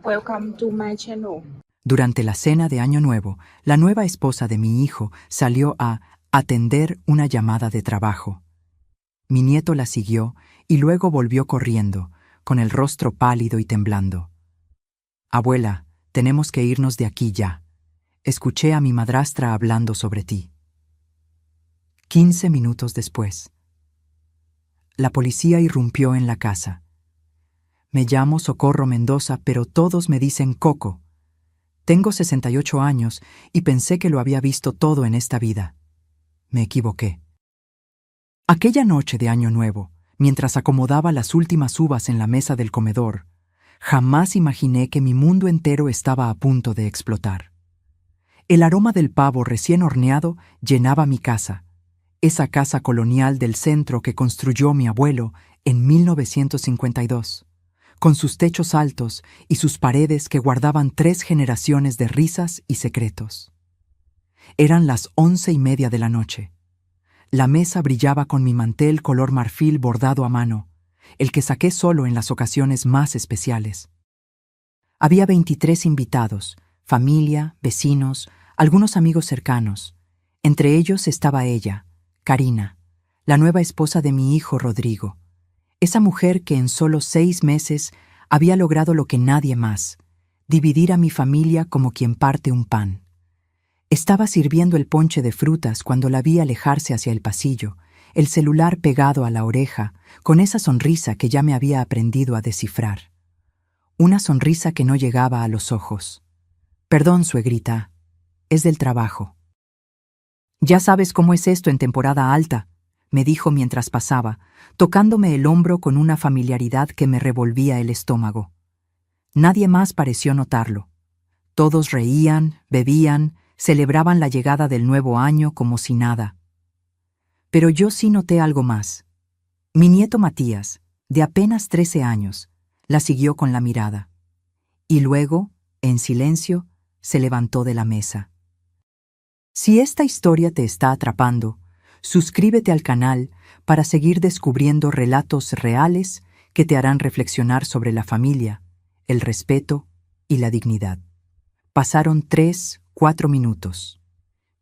Welcome to my channel. Durante la cena de Año Nuevo, la nueva esposa de mi hijo salió a atender una llamada de trabajo. Mi nieto la siguió y luego volvió corriendo, con el rostro pálido y temblando. «Abuela, tenemos que irnos de aquí ya. Escuché a mi madrastra hablando sobre ti». 15 minutos después. La policía irrumpió en la casa. Me llamo Socorro Mendoza, pero todos me dicen Coco. Tengo 68 años y pensé que lo había visto todo en esta vida. Me equivoqué. Aquella noche de Año Nuevo, mientras acomodaba las últimas uvas en la mesa del comedor, jamás imaginé que mi mundo entero estaba a punto de explotar. El aroma del pavo recién horneado llenaba mi casa, esa casa colonial del centro que construyó mi abuelo en 1952. Con sus techos altos y sus paredes que guardaban 3 generaciones de risas y secretos. Eran las 11:30 de la noche. La mesa brillaba con mi mantel color marfil bordado a mano, el que saqué solo en las ocasiones más especiales. Había 23 invitados, familia, vecinos, algunos amigos cercanos. Entre ellos estaba ella, Karina, la nueva esposa de mi hijo Rodrigo. Esa mujer que en solo 6 meses había logrado lo que nadie más, dividir a mi familia como quien parte un pan. Estaba sirviendo el ponche de frutas cuando la vi alejarse hacia el pasillo, el celular pegado a la oreja, con esa sonrisa que ya me había aprendido a descifrar. Una sonrisa que no llegaba a los ojos. «Perdón, suegrita, es del trabajo». «Ya sabes cómo es esto en temporada alta», me dijo mientras pasaba, tocándome el hombro con una familiaridad que me revolvía el estómago. Nadie más pareció notarlo. Todos reían, bebían, celebraban la llegada del nuevo año como si nada. Pero yo sí noté algo más. Mi nieto Matías, de apenas 13 años, la siguió con la mirada. Y luego, en silencio, se levantó de la mesa. Si esta historia te está atrapando, suscríbete al canal para seguir descubriendo relatos reales que te harán reflexionar sobre la familia, el respeto y la dignidad. Pasaron 3, 4 minutos.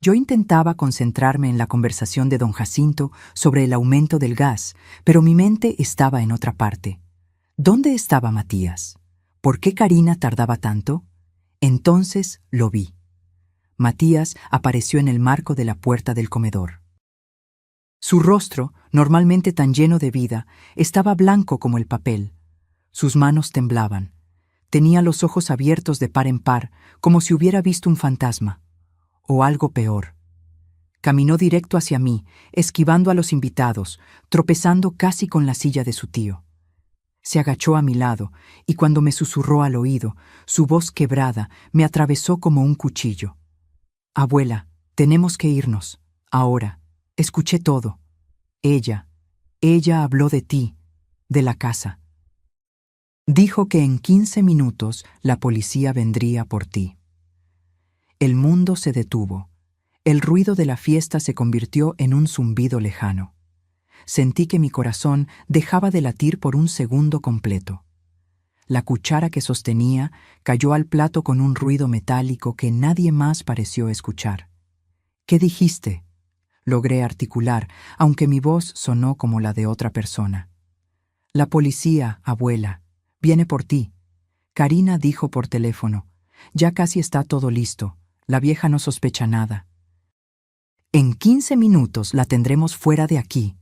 Yo intentaba concentrarme en la conversación de don Jacinto sobre el aumento del gas, pero mi mente estaba en otra parte. ¿Dónde estaba Matías? ¿Por qué Karina tardaba tanto? Entonces lo vi. Matías apareció en el marco de la puerta del comedor. Su rostro, normalmente tan lleno de vida, estaba blanco como el papel. Sus manos temblaban. Tenía los ojos abiertos de par en par, como si hubiera visto un fantasma. O algo peor. Caminó directo hacia mí, esquivando a los invitados, tropezando casi con la silla de su tío. Se agachó a mi lado, y cuando me susurró al oído, su voz quebrada me atravesó como un cuchillo. «Abuela, tenemos que irnos, ahora. Escuché todo. Ella habló de ti, de la casa. Dijo que en 15 minutos la policía vendría por ti». El mundo se detuvo. El ruido de la fiesta se convirtió en un zumbido lejano. Sentí que mi corazón dejaba de latir por un segundo completo. La cuchara que sostenía cayó al plato con un ruido metálico que nadie más pareció escuchar. «¿Qué dijiste?», logré articular, aunque mi voz sonó como la de otra persona. «La policía, abuela, viene por ti». Karina dijo por teléfono. «Ya casi está todo listo. La vieja no sospecha nada. En 15 minutos la tendremos fuera de aquí».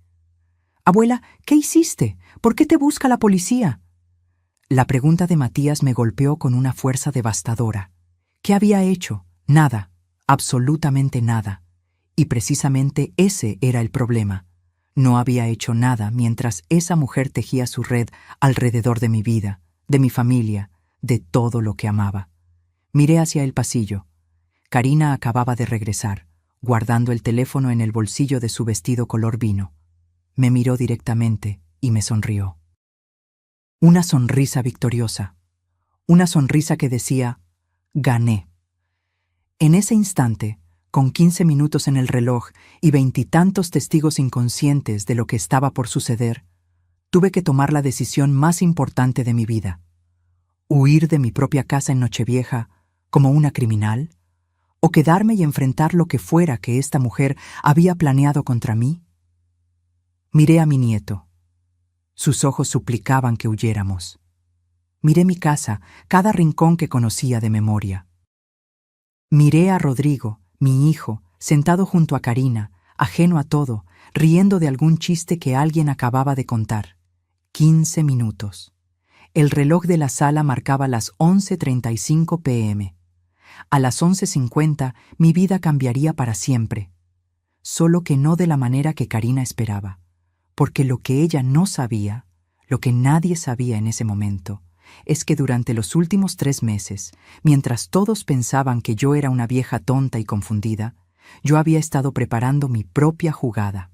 «Abuela, ¿qué hiciste? ¿Por qué te busca la policía?». La pregunta de Matías me golpeó con una fuerza devastadora. ¿Qué había hecho? Nada, absolutamente nada. Y precisamente ese era el problema. No había hecho nada mientras esa mujer tejía su red alrededor de mi vida, de mi familia, de todo lo que amaba. Miré hacia el pasillo. Karina acababa de regresar, guardando el teléfono en el bolsillo de su vestido color vino. Me miró directamente y me sonrió. Una sonrisa victoriosa. Una sonrisa que decía, «Gané». En ese instante, con 15 minutos en el reloj y 20 y tantos testigos inconscientes de lo que estaba por suceder, tuve que tomar la decisión más importante de mi vida. ¿Huir de mi propia casa en Nochevieja como una criminal? ¿O quedarme y enfrentar lo que fuera que esta mujer había planeado contra mí? Miré a mi nieto. Sus ojos suplicaban que huyéramos. Miré mi casa, cada rincón que conocía de memoria. Miré a Rodrigo, mi hijo, sentado junto a Karina, ajeno a todo, riendo de algún chiste que alguien acababa de contar. 15 minutos. El reloj de la sala marcaba las 11:35 p.m. A las 11:50 mi vida cambiaría para siempre. Solo que no de la manera que Karina esperaba, porque lo que ella no sabía, lo que nadie sabía en ese momento, es que durante los últimos 3 meses, mientras todos pensaban que yo era una vieja tonta y confundida, yo había estado preparando mi propia jugada.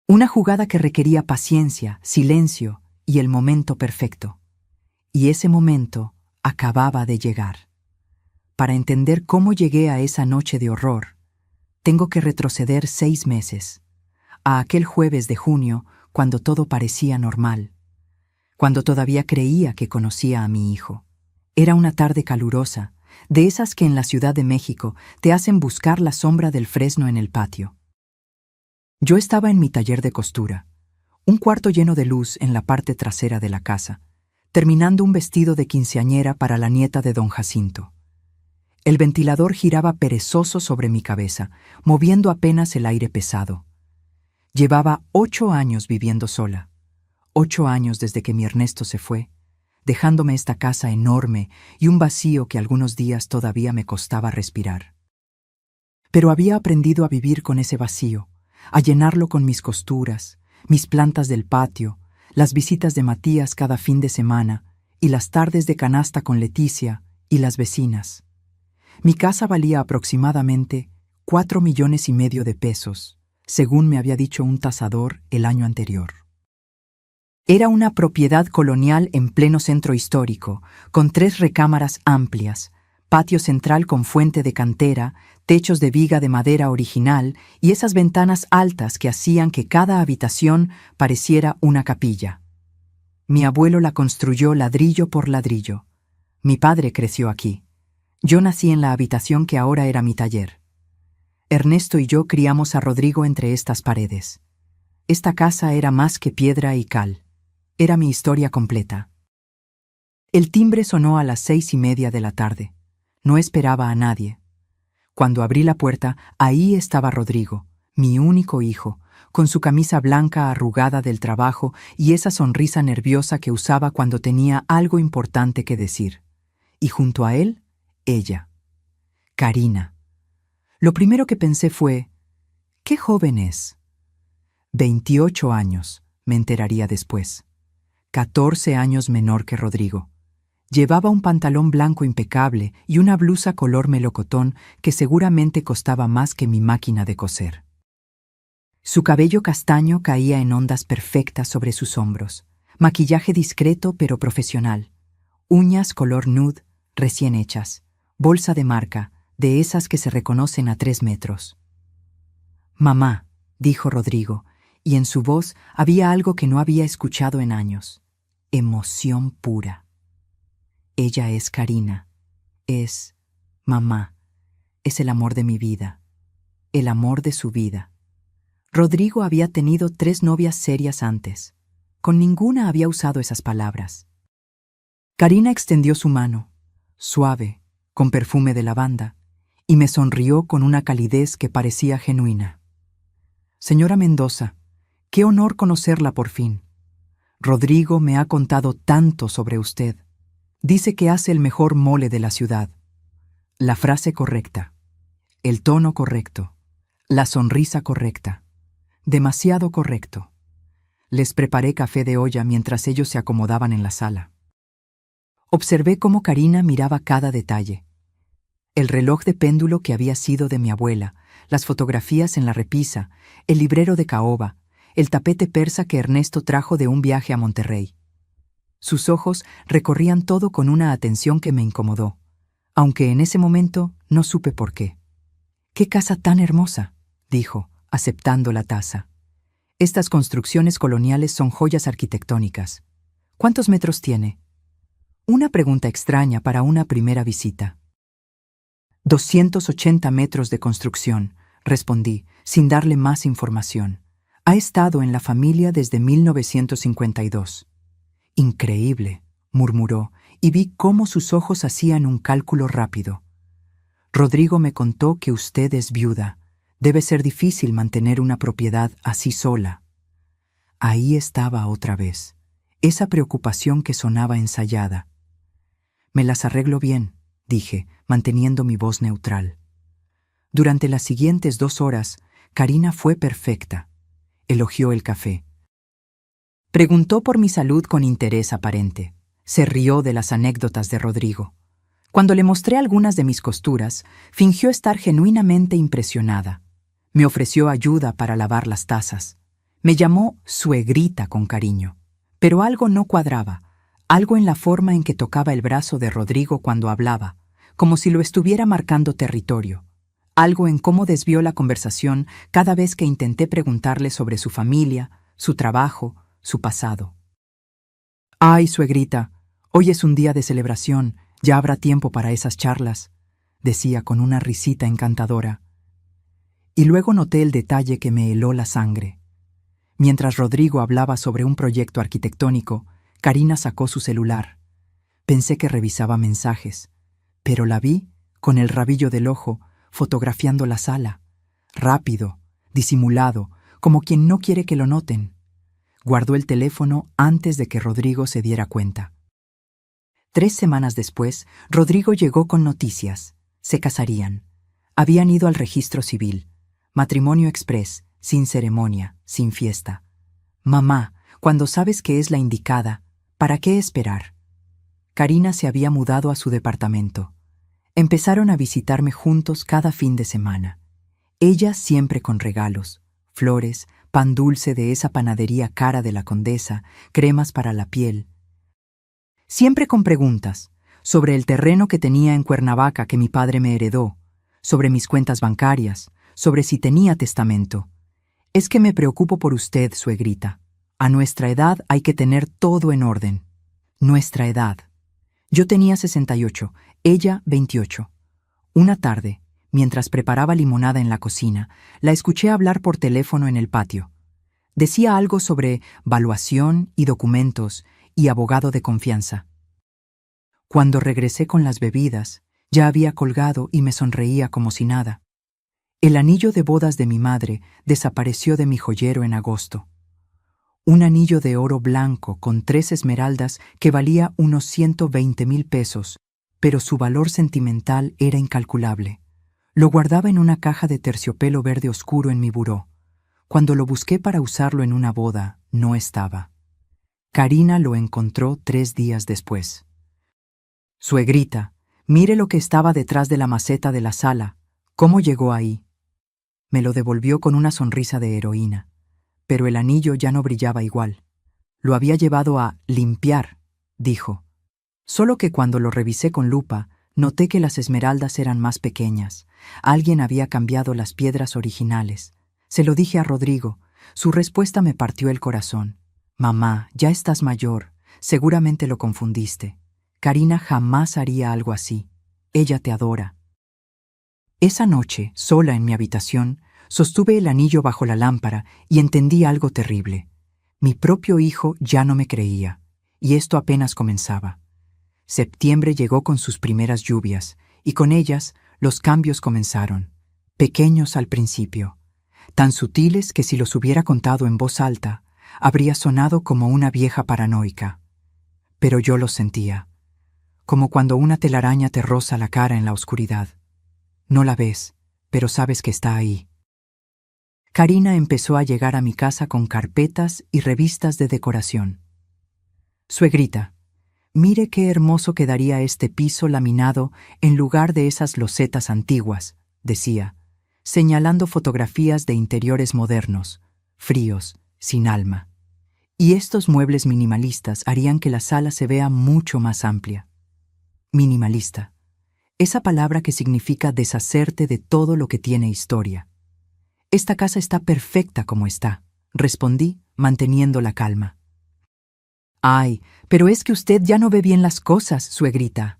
Una jugada que requería paciencia, silencio y el momento perfecto. Y ese momento acababa de llegar. Para entender cómo llegué a esa noche de horror, tengo que retroceder 6 meses, a aquel jueves de junio cuando todo parecía normal, cuando todavía creía que conocía a mi hijo. Era una tarde calurosa, de esas que en la Ciudad de México te hacen buscar la sombra del fresno en el patio. Yo estaba en mi taller de costura, un cuarto lleno de luz en la parte trasera de la casa, terminando un vestido de quinceañera para la nieta de don Jacinto. El ventilador giraba perezoso sobre mi cabeza, moviendo apenas el aire pesado. Llevaba 8 años viviendo sola, 8 años desde que mi Ernesto se fue, dejándome esta casa enorme y un vacío que algunos días todavía me costaba respirar. Pero había aprendido a vivir con ese vacío, a llenarlo con mis costuras, mis plantas del patio, las visitas de Matías cada fin de semana y las tardes de canasta con Leticia y las vecinas. Mi casa valía aproximadamente 4,5 millones de pesos, según me había dicho un tasador el año anterior. Era una propiedad colonial en pleno centro histórico, con 3 recámaras amplias, patio central con fuente de cantera, techos de viga de madera original y esas ventanas altas que hacían que cada habitación pareciera una capilla. Mi abuelo la construyó ladrillo por ladrillo. Mi padre creció aquí. Yo nací en la habitación que ahora era mi taller. Ernesto y yo criamos a Rodrigo entre estas paredes. Esta casa era más que piedra y cal. Era mi historia completa. El timbre sonó a las 6:30 de la tarde. No esperaba a nadie. Cuando abrí la puerta, ahí estaba Rodrigo, mi único hijo, con su camisa blanca arrugada del trabajo y esa sonrisa nerviosa que usaba cuando tenía algo importante que decir. Y junto a él, ella, Karina. Lo primero que pensé fue, ¿qué joven es? 28 años, me enteraría después. 14 años menor que Rodrigo. Llevaba un pantalón blanco impecable y una blusa color melocotón que seguramente costaba más que mi máquina de coser. Su cabello castaño caía en ondas perfectas sobre sus hombros, maquillaje discreto pero profesional, uñas color nude recién hechas, bolsa de marca, de esas que se reconocen a 3 metros. «Mamá», dijo Rodrigo, y en su voz había algo que no había escuchado en años. Emoción pura. Ella es Karina. Es mamá. Es el amor de mi vida. El amor de su vida. Rodrigo había tenido 3 novias serias antes. Con ninguna había usado esas palabras. Karina extendió su mano, suave, con perfume de lavanda, y me sonrió con una calidez que parecía genuina. «Señora Mendoza, qué honor conocerla por fin. Rodrigo me ha contado tanto sobre usted. Dice que hace el mejor mole de la ciudad». La frase correcta, el tono correcto, la sonrisa correcta, demasiado correcto. Les preparé café de olla mientras ellos se acomodaban en la sala. Observé cómo Karina miraba cada detalle. El reloj de péndulo que había sido de mi abuela, las fotografías en la repisa, el librero de caoba, el tapete persa que Ernesto trajo de un viaje a Monterrey. Sus ojos recorrían todo con una atención que me incomodó, aunque en ese momento no supe por qué. «¡Qué casa tan hermosa!», dijo, aceptando la taza. «Estas construcciones coloniales son joyas arquitectónicas. ¿Cuántos metros tiene?» Una pregunta extraña para una primera visita. 280 metros de construcción, respondí, sin darle más información. Ha estado en la familia desde 1952. Increíble, murmuró, y vi cómo sus ojos hacían un cálculo rápido. Rodrigo me contó que usted es viuda. Debe ser difícil mantener una propiedad así sola. Ahí estaba otra vez, esa preocupación que sonaba ensayada. Me las arreglo bien, dije, manteniendo mi voz neutral. Durante las siguientes 2 horas, Karina fue perfecta. Elogió el café. Preguntó por mi salud con interés aparente. Se rió de las anécdotas de Rodrigo. Cuando le mostré algunas de mis costuras, fingió estar genuinamente impresionada. Me ofreció ayuda para lavar las tazas. Me llamó suegrita con cariño. Pero algo no cuadraba, algo en la forma en que tocaba el brazo de Rodrigo cuando hablaba, como si lo estuviera marcando territorio. Algo en cómo desvió la conversación cada vez que intenté preguntarle sobre su familia, su trabajo, su pasado. «Ay, suegrita, hoy es un día de celebración, ya habrá tiempo para esas charlas», decía con una risita encantadora. Y luego noté el detalle que me heló la sangre. Mientras Rodrigo hablaba sobre un proyecto arquitectónico, Karina sacó su celular. Pensé que revisaba mensajes, pero la vi, con el rabillo del ojo, fotografiando la sala. Rápido, disimulado, como quien no quiere que lo noten. Guardó el teléfono antes de que Rodrigo se diera cuenta. 3 semanas después, Rodrigo llegó con noticias. Se casarían. Habían ido al registro civil. Matrimonio express, sin ceremonia, sin fiesta. Mamá, cuando sabes que es la indicada, ¿para qué esperar? Karina se había mudado a su departamento. Empezaron a visitarme juntos cada fin de semana. Ella siempre con regalos, flores, pan dulce de esa panadería cara de la Condesa, cremas para la piel. Siempre con preguntas sobre el terreno que tenía en Cuernavaca que mi padre me heredó, sobre mis cuentas bancarias, sobre si tenía testamento. Es que me preocupo por usted, suegrita. A nuestra edad hay que tener todo en orden. Nuestra edad. Yo tenía 68, ella 28. Una tarde, mientras preparaba limonada en la cocina, la escuché hablar por teléfono en el patio. Decía algo sobre valuación y documentos y abogado de confianza. Cuando regresé con las bebidas, ya había colgado y me sonreía como si nada. El anillo de bodas de mi madre desapareció de mi joyero en agosto. Un anillo de oro blanco con 3 esmeraldas que valía unos 120,000 pesos, pero su valor sentimental era incalculable. Lo guardaba en una caja de terciopelo verde oscuro en mi buró. Cuando lo busqué para usarlo en una boda, no estaba. Karina lo encontró 3 días después. «Suegrita, mire lo que estaba detrás de la maceta de la sala. ¿Cómo llegó ahí?» Me lo devolvió con una sonrisa de heroína. Pero el anillo ya no brillaba igual. Lo había llevado a limpiar, dijo. Solo que cuando lo revisé con lupa, noté que las esmeraldas eran más pequeñas. Alguien había cambiado las piedras originales. Se lo dije a Rodrigo. Su respuesta me partió el corazón. «Mamá, ya estás mayor. Seguramente lo confundiste. Karina jamás haría algo así. Ella te adora». Esa noche, sola en mi habitación, sostuve el anillo bajo la lámpara y entendí algo terrible. Mi propio hijo ya no me creía, y esto apenas comenzaba. Septiembre llegó con sus primeras lluvias, y con ellas los cambios comenzaron, pequeños al principio, tan sutiles que si los hubiera contado en voz alta, habría sonado como una vieja paranoica. Pero yo los sentía, como cuando una telaraña te roza la cara en la oscuridad. No la ves, pero sabes que está ahí. Karina empezó a llegar a mi casa con carpetas y revistas de decoración. «Suegrita, mire qué hermoso quedaría este piso laminado en lugar de esas losetas antiguas», decía, señalando fotografías de interiores modernos, fríos, sin alma. «Y estos muebles minimalistas harían que la sala se vea mucho más amplia». Minimalista. Esa palabra que significa deshacerte de todo lo que tiene historia. «Esta casa está perfecta como está», respondí, manteniendo la calma. Ay, pero es que usted ya no ve bien las cosas, suegrita.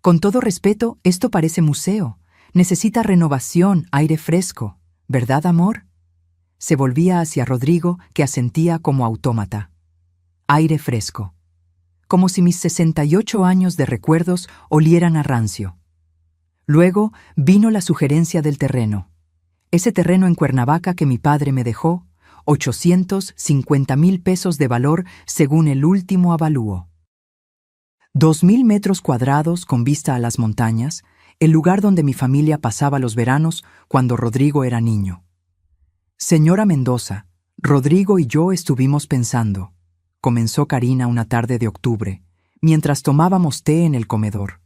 Con todo respeto, esto parece museo. Necesita renovación, aire fresco. ¿Verdad, amor? Se volvía hacia Rodrigo, que asentía como autómata. Aire fresco. Como si mis 68 años de recuerdos olieran a rancio. Luego vino la sugerencia del terreno. Ese terreno en Cuernavaca que mi padre me dejó, 850,000 pesos de valor según el último avalúo. 2,000 metros cuadrados con vista a las montañas, el lugar donde mi familia pasaba los veranos cuando Rodrigo era niño. Señora Mendoza, Rodrigo y yo estuvimos pensando, comenzó Karina una tarde de octubre, mientras tomábamos té en el comedor.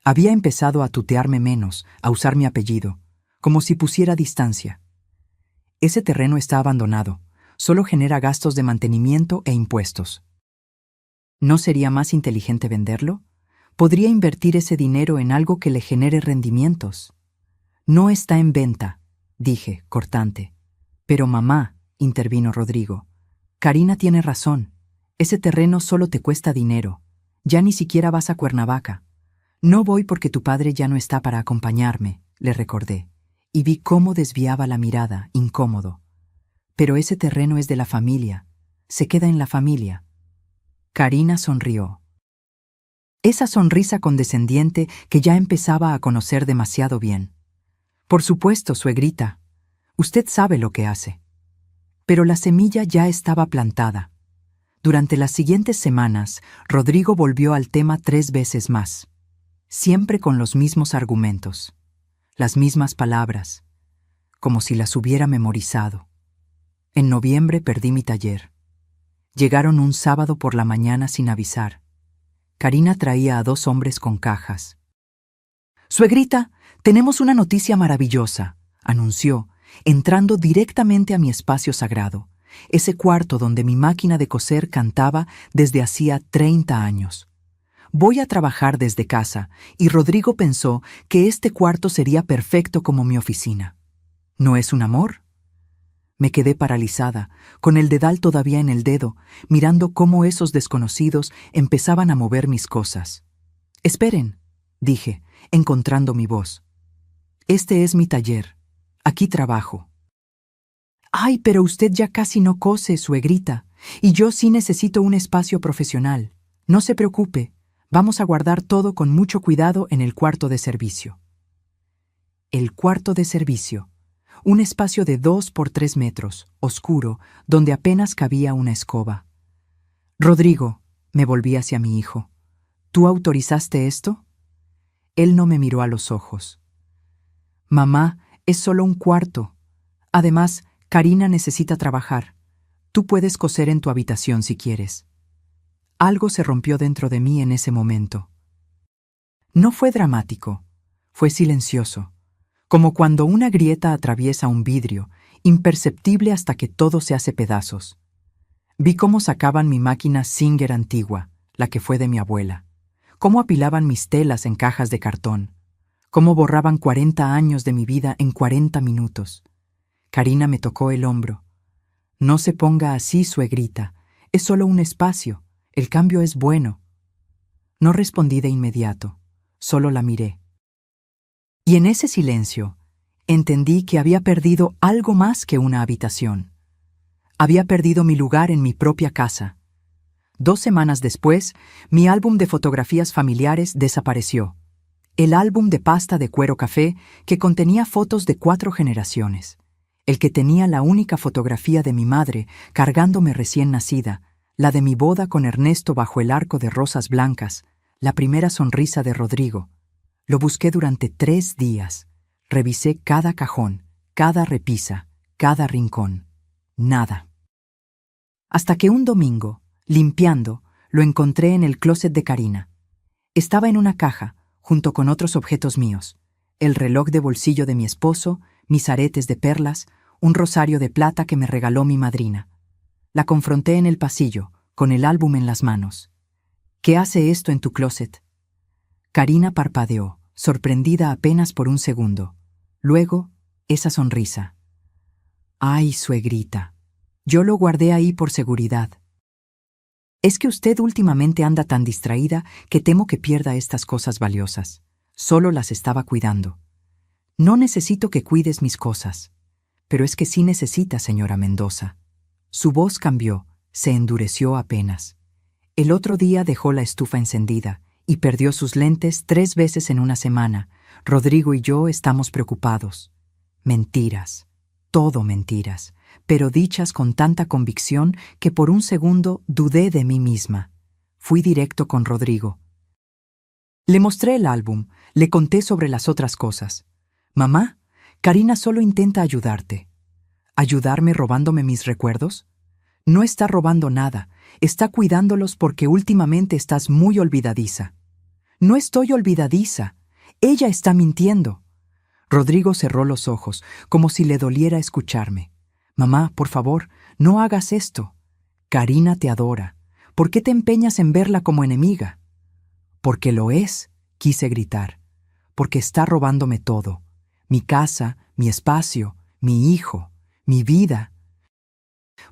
Había empezado a tutearme menos, a usar mi apellido, como si pusiera distancia. Ese terreno está abandonado, solo genera gastos de mantenimiento e impuestos. ¿No sería más inteligente venderlo? Podría invertir ese dinero en algo que le genere rendimientos. No está en venta, dije, cortante. Pero mamá, intervino Rodrigo, Karina tiene razón. Ese terreno solo te cuesta dinero. Ya ni siquiera vas a Cuernavaca. No voy porque tu padre ya no está para acompañarme, le recordé, y vi cómo desviaba la mirada, incómodo. Pero ese terreno es de la familia. Se queda en la familia. Karina sonrió. Esa sonrisa condescendiente que ya empezaba a conocer demasiado bien. Por supuesto, suegrita. Usted sabe lo que hace. Pero la semilla ya estaba plantada. Durante las siguientes semanas, Rodrigo volvió al tema 3 veces más. Siempre con los mismos argumentos, las mismas palabras, como si las hubiera memorizado. En noviembre perdí mi taller. Llegaron un sábado por la mañana sin avisar. Karina traía a 2 hombres con cajas. «Suegrita, tenemos una noticia maravillosa», anunció, entrando directamente a mi espacio sagrado, ese cuarto donde mi máquina de coser cantaba desde hacía 30 años. Voy a trabajar desde casa, y Rodrigo pensó que este cuarto sería perfecto como mi oficina. ¿No es un amor? Me quedé paralizada, con el dedal todavía en el dedo, mirando cómo esos desconocidos empezaban a mover mis cosas. «Esperen», dije, encontrando mi voz. «Este es mi taller. Aquí trabajo». «Ay, pero usted ya casi no cose, suegrita, y yo sí necesito un espacio profesional. No se preocupe, vamos a guardar todo con mucho cuidado en el cuarto de servicio». El cuarto de servicio. Un espacio de 2 por 3 metros, oscuro, donde apenas cabía una escoba. «Rodrigo», me volví hacia mi hijo, «¿tú autorizaste esto?» Él no me miró a los ojos. «Mamá, es solo un cuarto. Además, Karina necesita trabajar. Tú puedes coser en tu habitación si quieres». Algo se rompió dentro de mí en ese momento. No fue dramático, fue silencioso, como cuando una grieta atraviesa un vidrio, imperceptible hasta que todo se hace pedazos. Vi cómo sacaban mi máquina Singer antigua, la que fue de mi abuela, cómo apilaban mis telas en cajas de cartón, cómo borraban 40 años de mi vida en 40 minutos. Karina me tocó el hombro. «No se ponga así, suegrita, es solo un espacio, el cambio es bueno». No respondí de inmediato, solo la miré. Y en ese silencio, entendí que había perdido algo más que una habitación. Había perdido mi lugar en mi propia casa. 2 semanas después, mi álbum de fotografías familiares desapareció. El álbum de pasta de cuero café que contenía fotos de 4 generaciones. El que tenía la única fotografía de mi madre cargándome recién nacida, la de mi boda con Ernesto bajo el arco de rosas blancas, la primera sonrisa de Rodrigo. Lo busqué durante 3 días. Revisé cada cajón, cada repisa, cada rincón. Nada. Hasta que un domingo, limpiando, lo encontré en el closet de Karina. Estaba en una caja, junto con otros objetos míos. El reloj de bolsillo de mi esposo, mis aretes de perlas, un rosario de plata que me regaló mi madrina. La confronté en el pasillo, con el álbum en las manos. «¿Qué hace esto en tu closet?» Karina parpadeó, sorprendida apenas por un segundo. Luego, esa sonrisa. «Ay, suegrita, yo lo guardé ahí por seguridad». Es que usted últimamente anda tan distraída que temo que pierda estas cosas valiosas. Solo las estaba cuidando. No necesito que cuides mis cosas. Pero es que sí necesita, señora Mendoza. Su voz cambió, se endureció apenas. El otro día dejó la estufa encendida y perdió sus lentes 3 veces en una semana. Rodrigo y yo estamos preocupados. Mentiras, todo mentiras, pero dichas con tanta convicción que por un segundo dudé de mí misma. Fui directo con Rodrigo. Le mostré el álbum, le conté sobre las otras cosas. Mamá, Karina solo intenta ayudarte. ¿Ayudarme robándome mis recuerdos? No está robando nada, está cuidándolos porque últimamente estás muy olvidadiza. No estoy olvidadiza, ella está mintiendo. Rodrigo cerró los ojos, como si le doliera escucharme. Mamá, por favor, no hagas esto. Karina te adora. ¿Por qué te empeñas en verla como enemiga? Porque lo es, quise gritar. Porque está robándome todo. Mi casa, mi espacio, mi hijo, mi vida.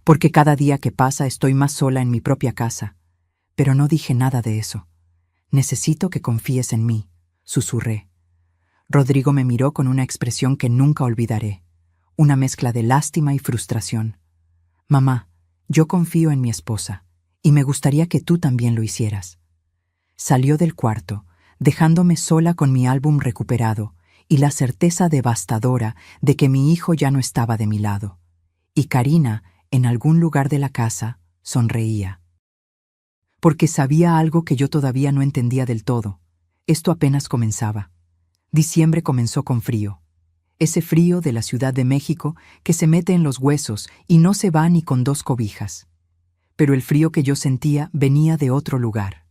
Porque cada día que pasa estoy más sola en mi propia casa. Pero no dije nada de eso. Necesito que confíes en mí, susurré. Rodrigo me miró con una expresión que nunca olvidaré, una mezcla de lástima y frustración. Mamá, yo confío en mi esposa, y me gustaría que tú también lo hicieras. Salió del cuarto, dejándome sola con mi álbum recuperado y la certeza devastadora de que mi hijo ya no estaba de mi lado. Y Karina, en algún lugar de la casa, sonreía. Porque sabía algo que yo todavía no entendía del todo. Esto apenas comenzaba. Diciembre comenzó con frío. Ese frío de la Ciudad de México que se mete en los huesos y no se va ni con 2 cobijas. Pero el frío que yo sentía venía de otro lugar.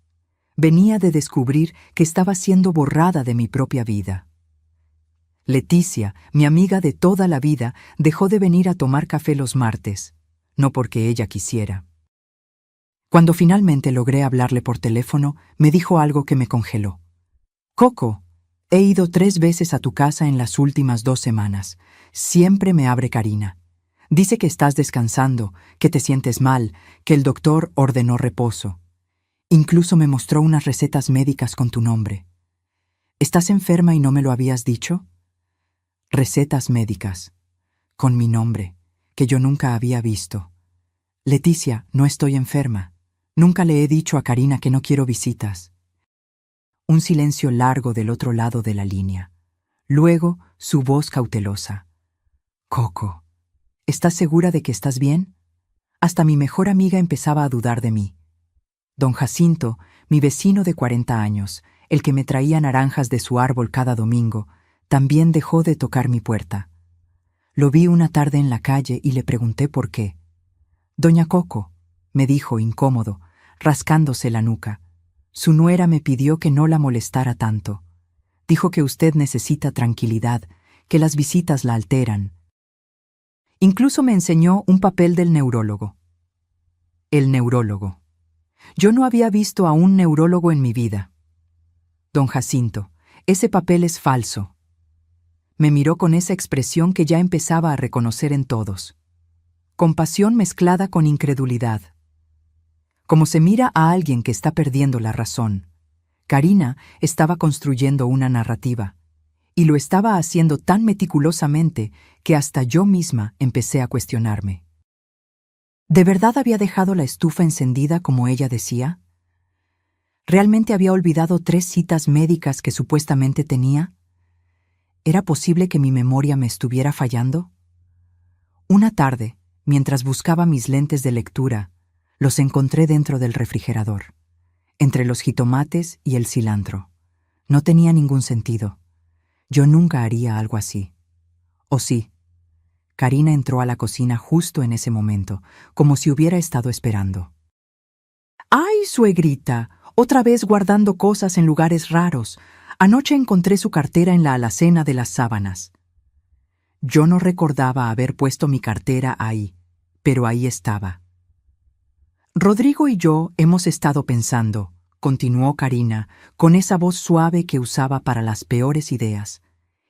Venía de descubrir que estaba siendo borrada de mi propia vida. Leticia, mi amiga de toda la vida, dejó de venir a tomar café los martes, no porque ella quisiera. Cuando finalmente logré hablarle por teléfono, me dijo algo que me congeló. Coco, he ido 3 veces a tu casa en las últimas 2 semanas. Siempre me abre Karina. Dice que estás descansando, que te sientes mal, que el doctor ordenó reposo. Incluso me mostró unas recetas médicas con tu nombre. ¿Estás enferma y no me lo habías dicho? Recetas médicas, con mi nombre, que yo nunca había visto. Leticia, no estoy enferma. Nunca le he dicho a Karina que no quiero visitas. Un silencio largo del otro lado de la línea. Luego, su voz cautelosa. Coco, ¿estás segura de que estás bien? Hasta mi mejor amiga empezaba a dudar de mí. Don Jacinto, mi vecino de 40 años, el que me traía naranjas de su árbol cada domingo, también dejó de tocar mi puerta. Lo vi una tarde en la calle y le pregunté por qué. Doña Coco, me dijo incómodo, rascándose la nuca. Su nuera me pidió que no la molestara tanto. Dijo que usted necesita tranquilidad, que las visitas la alteran. Incluso me enseñó un papel del neurólogo. El neurólogo. Yo no había visto a un neurólogo en mi vida. Don Jacinto, ese papel es falso. Me miró con esa expresión que ya empezaba a reconocer en todos. Compasión mezclada con incredulidad. Como se mira a alguien que está perdiendo la razón. Karina estaba construyendo una narrativa, y lo estaba haciendo tan meticulosamente que hasta yo misma empecé a cuestionarme. ¿De verdad había dejado la estufa encendida como ella decía? ¿Realmente había olvidado 3 citas médicas que supuestamente tenía? ¿Era posible que mi memoria me estuviera fallando? Una tarde, mientras buscaba mis lentes de lectura, los encontré dentro del refrigerador, entre los jitomates y el cilantro. No tenía ningún sentido. Yo nunca haría algo así. ¿O sí? Karina entró a la cocina justo en ese momento, como si hubiera estado esperando. ¡Ay, suegrita! Otra vez guardando cosas en lugares raros. Anoche encontré su cartera en la alacena de las sábanas. Yo no recordaba haber puesto mi cartera ahí, pero ahí estaba. Rodrigo y yo hemos estado pensando, continuó Karina, con esa voz suave que usaba para las peores ideas,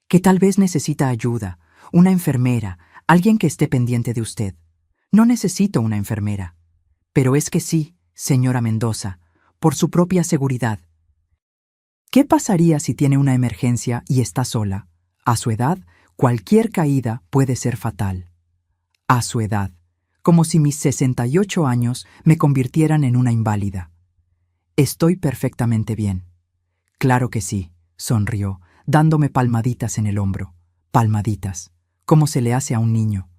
que tal vez necesita ayuda, una enfermera, alguien que esté pendiente de usted. No necesito una enfermera. Pero es que sí, señora Mendoza, por su propia seguridad. ¿Qué pasaría si tiene una emergencia y está sola? A su edad, cualquier caída puede ser fatal. A su edad, como si mis 68 años me convirtieran en una inválida. Estoy perfectamente bien. Claro que sí, sonrió, dándome palmaditas en el hombro. Palmaditas, como se le hace a un niño.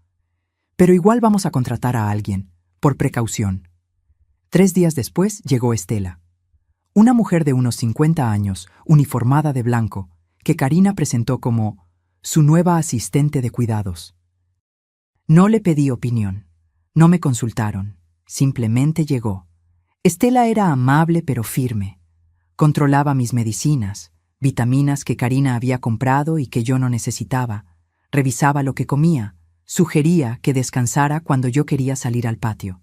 Pero igual vamos a contratar a alguien, por precaución. 3 días después llegó Estela. Una mujer de unos 50 años, uniformada de blanco, que Karina presentó como su nueva asistente de cuidados. No le pedí opinión, no me consultaron, simplemente llegó. Estela era amable pero firme. Controlaba mis medicinas, vitaminas que Karina había comprado y que yo no necesitaba. Revisaba lo que comía, sugería que descansara cuando yo quería salir al patio.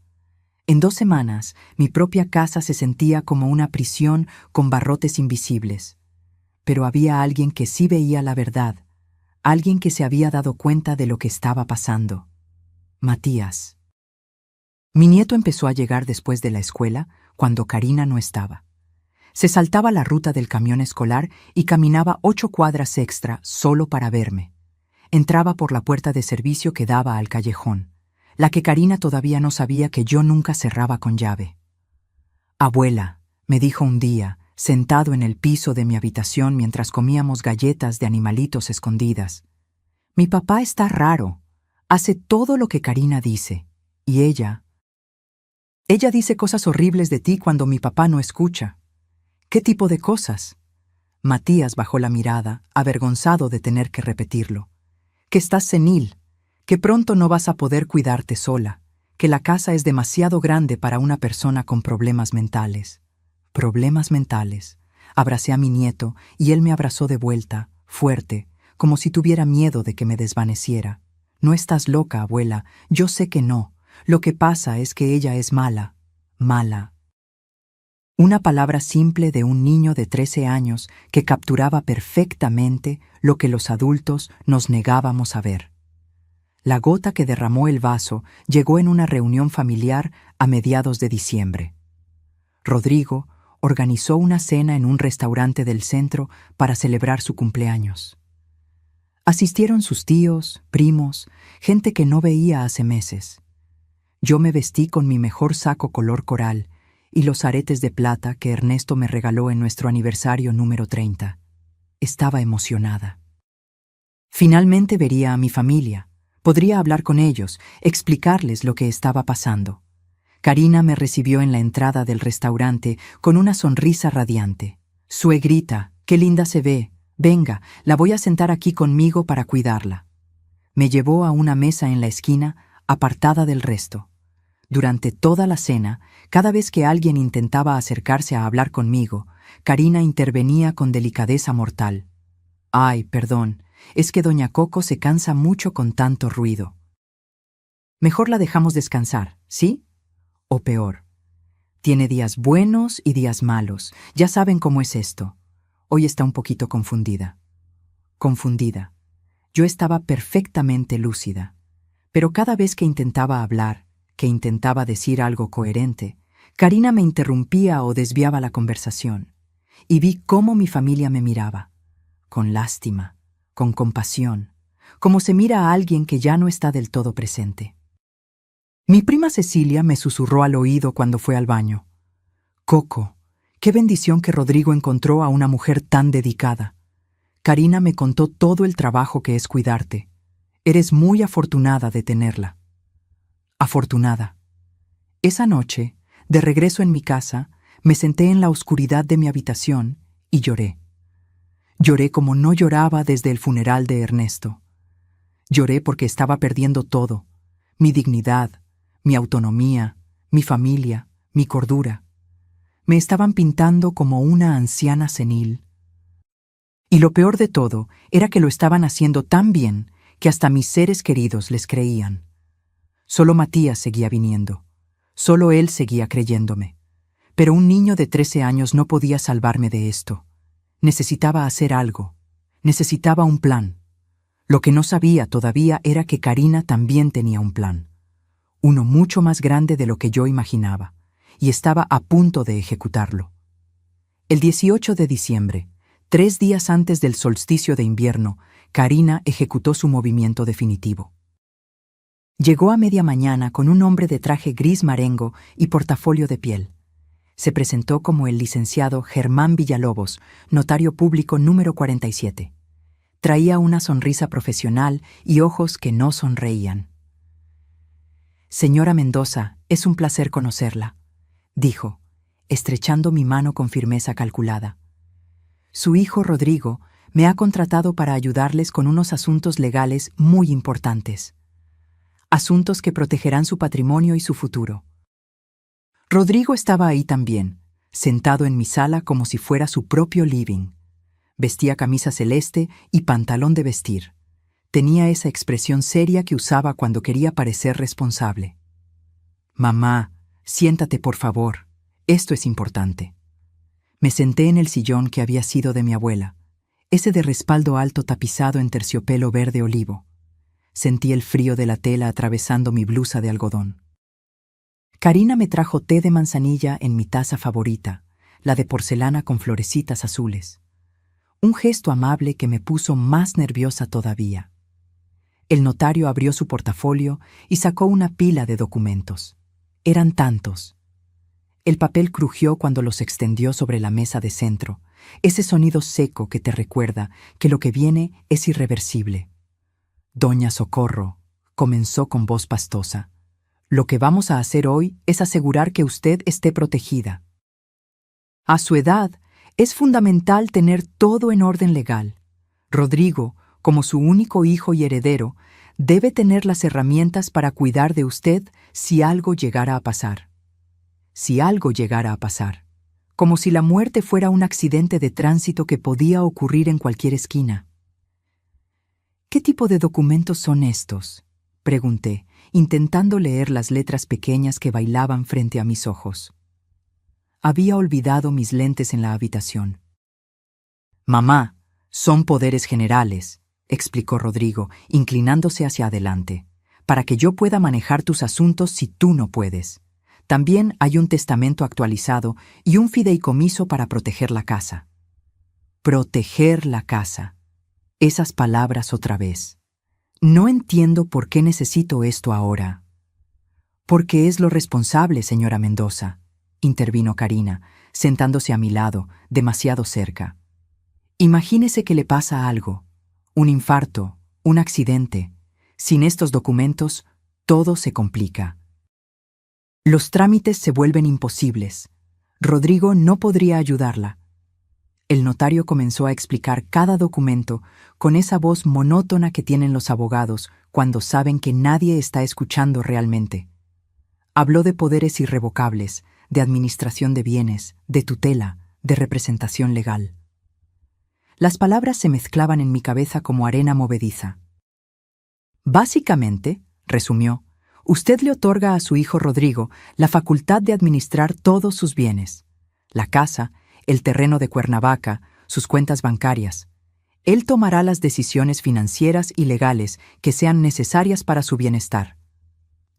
En 2 semanas, mi propia casa se sentía como una prisión con barrotes invisibles. Pero había alguien que sí veía la verdad, alguien que se había dado cuenta de lo que estaba pasando. Matías. Mi nieto empezó a llegar después de la escuela, cuando Karina no estaba. Se saltaba la ruta del camión escolar y caminaba 8 cuadras extra solo para verme. Entraba por la puerta de servicio que daba al callejón, la que Karina todavía no sabía que yo nunca cerraba con llave. «Abuela», me dijo un día, sentado en el piso de mi habitación mientras comíamos galletas de animalitos escondidas. «Mi papá está raro. Hace todo lo que Karina dice. Y ella dice cosas horribles de ti cuando mi papá no escucha». «¿Qué tipo de cosas?» Matías bajó la mirada, avergonzado de tener que repetirlo. «Que estás senil, que pronto no vas a poder cuidarte sola, que la casa es demasiado grande para una persona con problemas mentales». «Problemas mentales». Abracé a mi nieto y él me abrazó de vuelta, fuerte, como si tuviera miedo de que me desvaneciera. «No estás loca, abuela, yo sé que no. Lo que pasa es que ella es mala, mala». Una palabra simple de un niño de 13 años que capturaba perfectamente lo que los adultos nos negábamos a ver. La gota que derramó el vaso llegó en una reunión familiar a mediados de diciembre. Rodrigo organizó una cena en un restaurante del centro para celebrar su cumpleaños. Asistieron sus tíos, primos, gente que no veía hace meses. Yo me vestí con mi mejor saco color coral y los aretes de plata que Ernesto me regaló en nuestro aniversario número 30. Estaba emocionada. Finalmente vería a mi familia. Podría hablar con ellos, explicarles lo que estaba pasando. Karina me recibió en la entrada del restaurante con una sonrisa radiante. «Suegrita, qué linda se ve. Venga, la voy a sentar aquí conmigo para cuidarla». Me llevó a una mesa en la esquina, apartada del resto. Durante toda la cena, cada vez que alguien intentaba acercarse a hablar conmigo, Karina intervenía con delicadeza mortal. «Ay, perdón, es que doña Coco se cansa mucho con tanto ruido. Mejor la dejamos descansar, ¿sí? O peor. Tiene días buenos y días malos, ya saben cómo es esto. Hoy está un poquito confundida». Confundida. Yo estaba perfectamente lúcida. Pero cada vez que intentaba hablar, que intentaba decir algo coherente, Karina me interrumpía o desviaba la conversación. Y vi cómo mi familia me miraba. Con lástima, con compasión, como se mira a alguien que ya no está del todo presente. Mi prima Cecilia me susurró al oído cuando fue al baño. «Coco, qué bendición que Rodrigo encontró a una mujer tan dedicada. Karina me contó todo el trabajo que es cuidarte. Eres muy afortunada de tenerla». Afortunada. Esa noche, de regreso en mi casa, me senté en la oscuridad de mi habitación y lloré. Lloré como no lloraba desde el funeral de Ernesto. Lloré porque estaba perdiendo todo: mi dignidad, mi autonomía, mi familia, mi cordura. Me estaban pintando como una anciana senil. Y lo peor de todo era que lo estaban haciendo tan bien que hasta mis seres queridos les creían. Solo Matías seguía viniendo. Solo él seguía creyéndome. Pero un niño de 13 años no podía salvarme de esto. Necesitaba hacer algo. Necesitaba un plan. Lo que no sabía todavía era que Karina también tenía un plan. Uno mucho más grande de lo que yo imaginaba. y estaba a punto de ejecutarlo. El 18 de diciembre, 3 días antes del solsticio de invierno, Karina ejecutó su movimiento definitivo. Llegó a media mañana con un hombre de traje gris marengo y portafolio de piel. Se presentó como el licenciado Germán Villalobos, notario público número 47. Traía una sonrisa profesional y ojos que no sonreían. «Señora Mendoza, es un placer conocerla», dijo, estrechando mi mano con firmeza calculada. «Su hijo Rodrigo me ha contratado para ayudarles con unos asuntos legales muy importantes. Asuntos que protegerán su patrimonio y su futuro». Rodrigo estaba ahí también, sentado en mi sala como si fuera su propio living. Vestía camisa celeste y pantalón de vestir. Tenía esa expresión seria que usaba cuando quería parecer responsable. «Mamá, siéntate por favor. Esto es importante». Me senté en el sillón que había sido de mi abuela, ese de respaldo alto tapizado en terciopelo verde olivo. Sentí el frío de la tela atravesando mi blusa de algodón. Karina me trajo té de manzanilla en mi taza favorita, la de porcelana con florecitas azules. Un gesto amable que me puso más nerviosa todavía. El notario abrió su portafolio y sacó una pila de documentos. Eran tantos. El papel crujió cuando los extendió sobre la mesa de centro, ese sonido seco que te recuerda que lo que viene es irreversible. «Doña Socorro», comenzó con voz pastosa, «lo que vamos a hacer hoy es asegurar que usted esté protegida. A su edad, es fundamental tener todo en orden legal. Rodrigo, como su único hijo y heredero, debe tener las herramientas para cuidar de usted si algo llegara a pasar. Si algo llegara a pasar. Como si la muerte fuera un accidente de tránsito que podía ocurrir en cualquier esquina». «¿Qué tipo de documentos son estos?», pregunté, intentando leer las letras pequeñas que bailaban frente a mis ojos. Había olvidado mis lentes en la habitación. «Mamá, son poderes generales», explicó Rodrigo, inclinándose hacia adelante, «para que yo pueda manejar tus asuntos si tú no puedes. También hay un testamento actualizado y un fideicomiso para proteger la casa». Proteger la casa. Esas palabras otra vez. No entiendo por qué necesito esto ahora. «Porque es lo responsable, señora Mendoza», intervino Karina, sentándose a mi lado, demasiado cerca. «Imagínese que le pasa algo, un infarto, un accidente. Sin estos documentos, todo se complica. Los trámites se vuelven imposibles. Rodrigo no podría ayudarla». El notario comenzó a explicar cada documento con esa voz monótona que tienen los abogados cuando saben que nadie está escuchando realmente. Habló de poderes irrevocables, de administración de bienes, de tutela, de representación legal. Las palabras se mezclaban en mi cabeza como arena movediza. «Básicamente», resumió, «usted le otorga a su hijo Rodrigo la facultad de administrar todos sus bienes, la casa, el terreno de Cuernavaca, sus cuentas bancarias. Él tomará las decisiones financieras y legales que sean necesarias para su bienestar.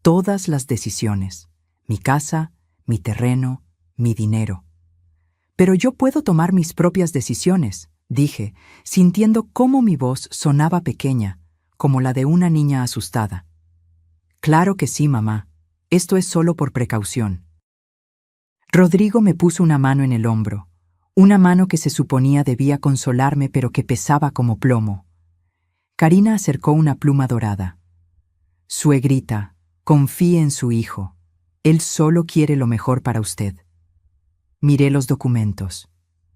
Todas las decisiones. Mi casa, mi terreno, mi dinero. Pero yo puedo tomar mis propias decisiones», dije, sintiendo cómo mi voz sonaba pequeña, como la de una niña asustada. «Claro que sí, mamá. Esto es solo por precaución». Rodrigo me puso una mano en el hombro, una mano que se suponía debía consolarme pero que pesaba como plomo. Karina acercó una pluma dorada. «Suegrita, confíe en su hijo. Él solo quiere lo mejor para usted». Miré los documentos.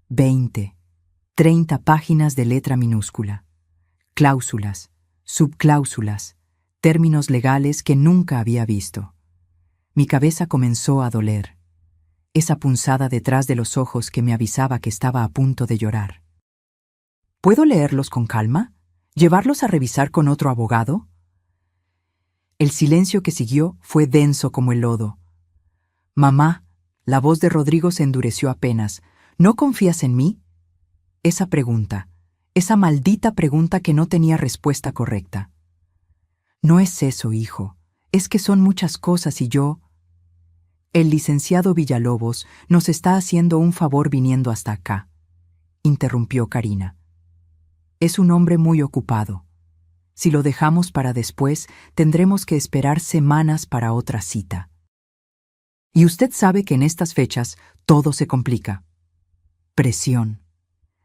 20, 30 páginas de letra minúscula. Cláusulas, subcláusulas, términos legales que nunca había visto. Mi cabeza comenzó a doler. Esa punzada detrás de los ojos que me avisaba que estaba a punto de llorar. «¿Puedo leerlos con calma? ¿Llevarlos a revisar con otro abogado?». El silencio que siguió fue denso como el lodo. «Mamá», la voz de Rodrigo se endureció apenas, «¿no confías en mí?». Esa pregunta, esa maldita pregunta que no tenía respuesta correcta. «No es eso, hijo. Es que son muchas cosas y yo...». El licenciado Villalobos nos está haciendo un favor viniendo hasta acá, interrumpió Karina. Es un hombre muy ocupado. Si lo dejamos para después, tendremos que esperar semanas para otra cita. Y usted sabe que en estas fechas todo se complica. Presión.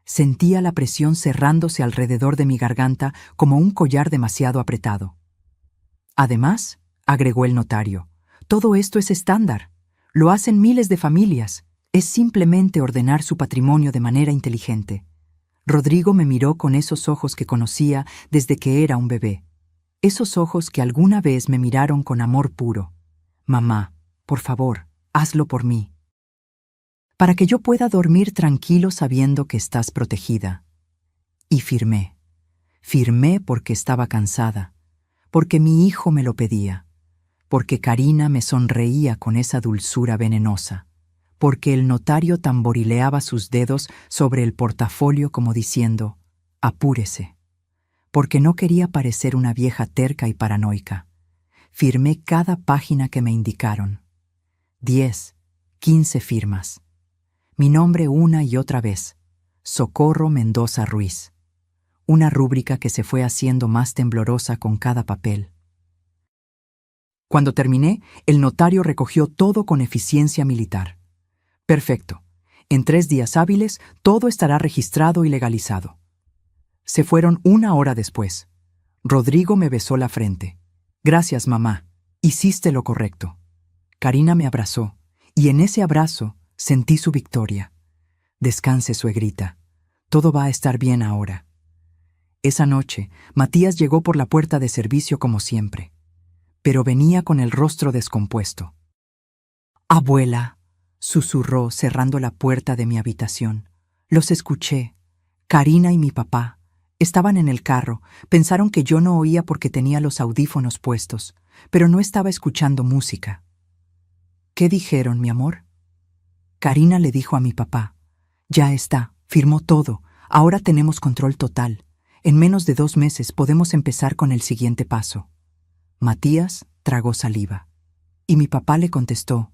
Sentía la presión cerrándose alrededor de mi garganta como un collar demasiado apretado. Además, agregó el notario, todo esto es estándar. Lo hacen miles de familias. Es simplemente ordenar su patrimonio de manera inteligente. Rodrigo me miró con esos ojos que conocía desde que era un bebé. Esos ojos que alguna vez me miraron con amor puro. Mamá, por favor, hazlo por mí. Para que yo pueda dormir tranquilo sabiendo que estás protegida. Y firmé. Firmé porque estaba cansada, porque mi hijo me lo pedía, porque Karina me sonreía con esa dulzura venenosa, porque el notario tamborileaba sus dedos sobre el portafolio como diciendo, apúrese, porque no quería parecer una vieja terca y paranoica. Firmé cada página que me indicaron. 10, 15 firmas. Mi nombre una y otra vez, Socorro Mendoza Ruiz. Una rúbrica que se fue haciendo más temblorosa con cada papel. Cuando terminé, el notario recogió todo con eficiencia militar. Perfecto. En 3 días hábiles, todo estará registrado y legalizado. Se fueron 1 hora después. Rodrigo me besó la frente. Gracias, mamá. Hiciste lo correcto. Karina me abrazó, y en ese abrazo sentí su victoria. Descanse, suegrita. Todo va a estar bien ahora. Esa noche, Matías llegó por la puerta de servicio como siempre, pero venía con el rostro descompuesto. Abuela, susurró cerrando la puerta de mi habitación. Los escuché. Karina y mi papá. Estaban en el carro. Pensaron que yo no oía porque tenía los audífonos puestos, pero no estaba escuchando música. ¿Qué dijeron, mi amor? Karina le dijo a mi papá. Ya está, firmó todo. Ahora tenemos control total. En menos de 2 meses podemos empezar con el siguiente paso. Matías tragó saliva. Y mi papá le contestó.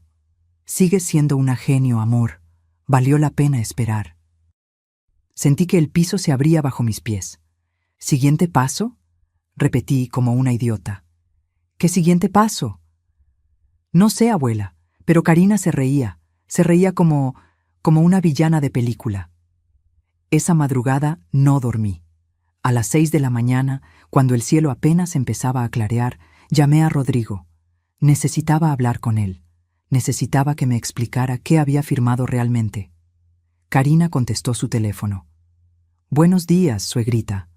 Sigues siendo una genio, amor. Valió la pena esperar. Sentí que el piso se abría bajo mis pies. ¿Siguiente paso? Repetí como una idiota. ¿Qué siguiente paso? No sé, abuela, pero Karina se reía como una villana de película. Esa madrugada no dormí. A las 6 de la mañana, cuando el cielo apenas empezaba a clarear, llamé a Rodrigo. Necesitaba hablar con él. Necesitaba que me explicara qué había firmado realmente. Karina contestó su teléfono. Buenos días, suegrita.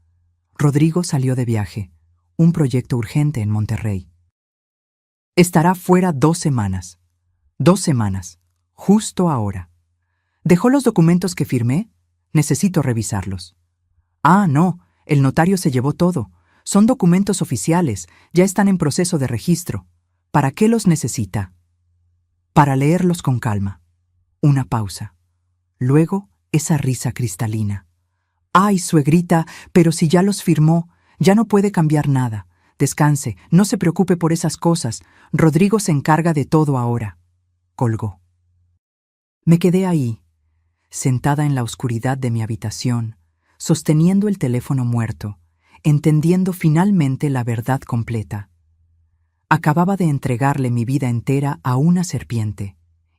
Rodrigo salió de viaje. Un proyecto urgente en Monterrey. Estará fuera 2 semanas. 2 semanas. Justo ahora. ¿Dejó los documentos que firmé? Necesito revisarlos. Ah, no. El notario se llevó todo. Son documentos oficiales. Ya están en proceso de registro. ¿Para qué los necesita? Para leerlos con calma. Una pausa. Luego, esa risa cristalina. Ay, suegrita, pero si ya los firmó, ya no puede cambiar nada. Descanse, no se preocupe por esas cosas. Rodrigo se encarga de todo ahora. Colgó. Me quedé ahí, sentada en la oscuridad de mi habitación, sosteniendo el teléfono muerto, entendiendo finalmente la verdad completa. Acababa de entregarle mi vida entera a una serpiente,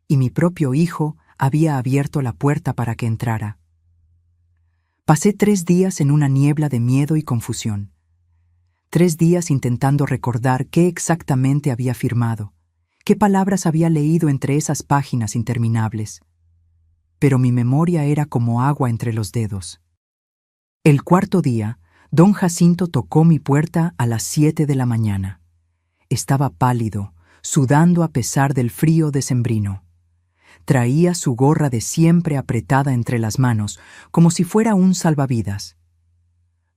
y mi propio hijo había abierto la puerta para que entrara. Pasé 3 días en una niebla de miedo y confusión. 3 días intentando recordar qué exactamente había firmado, qué palabras había leído entre esas páginas interminables. Pero mi memoria era como agua entre los dedos. El 4.º día, don Jacinto tocó mi puerta a las 7 de la mañana. Estaba pálido, sudando a pesar del frío decembrino. Traía su gorra de siempre apretada entre las manos, como si fuera un salvavidas.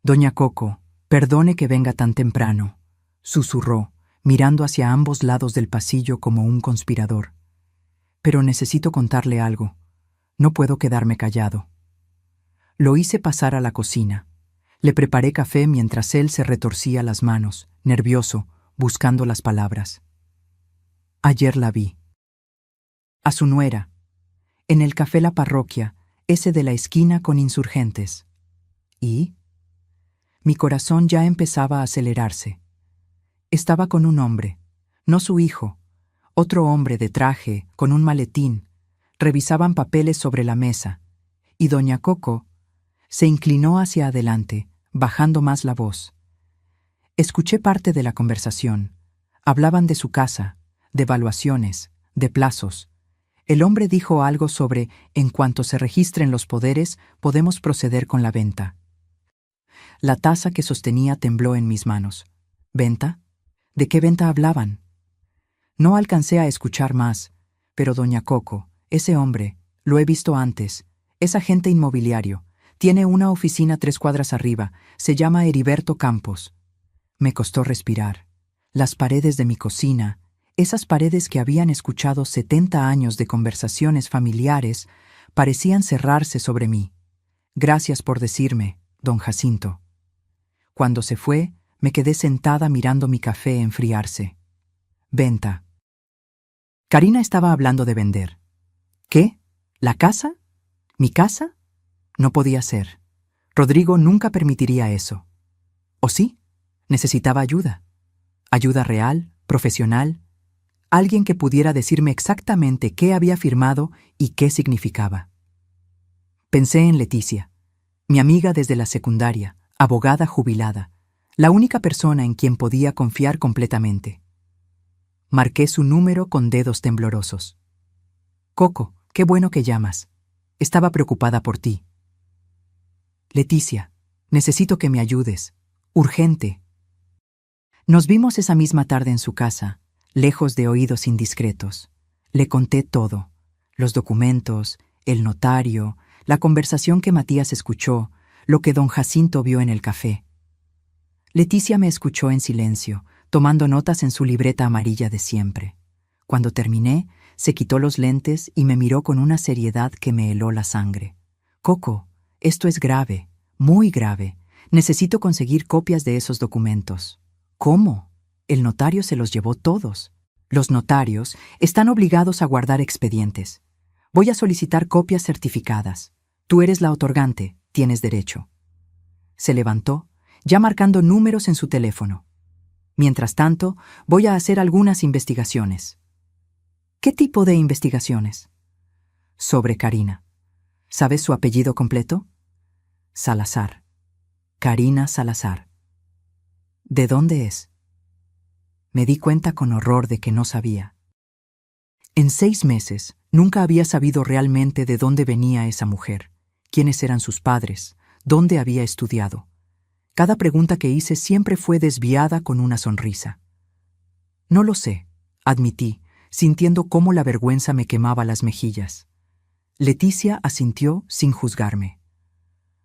Doña Coco, perdone que venga tan temprano, susurró, mirando hacia ambos lados del pasillo como un conspirador. Pero necesito contarle algo. No puedo quedarme callado. Lo hice pasar a la cocina. Le preparé café mientras él se retorcía las manos, nervioso, buscando las palabras. Ayer la vi. a su nuera, en el café La Parroquia, ese de la esquina con Insurgentes. ¿Y? Mi corazón ya empezaba a acelerarse. Estaba con un hombre, no su hijo, otro hombre de traje, con un maletín. Revisaban papeles sobre la mesa, y doña Coco se inclinó hacia adelante, bajando más la voz. Escuché parte de la conversación. Hablaban de su casa, de evaluaciones, de plazos. El hombre dijo algo sobre, en cuanto se registren los poderes, podemos proceder con la venta. La taza que sostenía tembló en mis manos. ¿Venta? ¿De qué venta hablaban? No alcancé a escuchar más, pero doña Coco, ese hombre, lo he visto antes, es agente inmobiliario, tiene una oficina 3 cuadras arriba, se llama Heriberto Campos. Me costó respirar. Las paredes de mi cocina, esas paredes que habían escuchado 70 años de conversaciones familiares, parecían cerrarse sobre mí. Gracias por decirme, don Jacinto. Cuando se fue, me quedé sentada mirando mi café enfriarse. Venta. Karina estaba hablando de vender. ¿Qué? ¿La casa? ¿Mi casa? No podía ser. Rodrigo nunca permitiría eso. ¿O sí? Necesitaba ayuda. Ayuda real, profesional. Alguien que pudiera decirme exactamente qué había firmado y qué significaba. Pensé en Leticia, mi amiga desde la secundaria, abogada jubilada, la única persona en quien podía confiar completamente. Marqué su número con dedos temblorosos. Coco, qué bueno que llamas. Estaba preocupada por ti. Leticia, necesito que me ayudes. Urgente. Nos vimos esa misma tarde en su casa, lejos de oídos indiscretos. Le conté todo, los documentos, el notario, la conversación que Matías escuchó, lo que don Jacinto vio en el café. Leticia me escuchó en silencio, tomando notas en su libreta amarilla de siempre. Cuando terminé, se quitó los lentes y me miró con una seriedad que me heló la sangre. Coco, esto es grave, muy grave. Necesito conseguir copias de esos documentos. ¿Cómo? El notario se los llevó todos. Los notarios están obligados a guardar expedientes. Voy a solicitar copias certificadas. Tú eres la otorgante, tienes derecho. Se levantó, ya marcando números en su teléfono. Mientras tanto, voy a hacer algunas investigaciones. ¿Qué tipo de investigaciones? Sobre Karina. ¿Sabes su apellido completo? Salazar. Karina Salazar. ¿De dónde es? Me di cuenta con horror de que no sabía. En 6 meses, nunca había sabido realmente de dónde venía esa mujer, quiénes eran sus padres, dónde había estudiado. Cada pregunta que hice siempre fue desviada con una sonrisa. No lo sé, admití, sintiendo cómo la vergüenza me quemaba las mejillas. Leticia asintió sin juzgarme.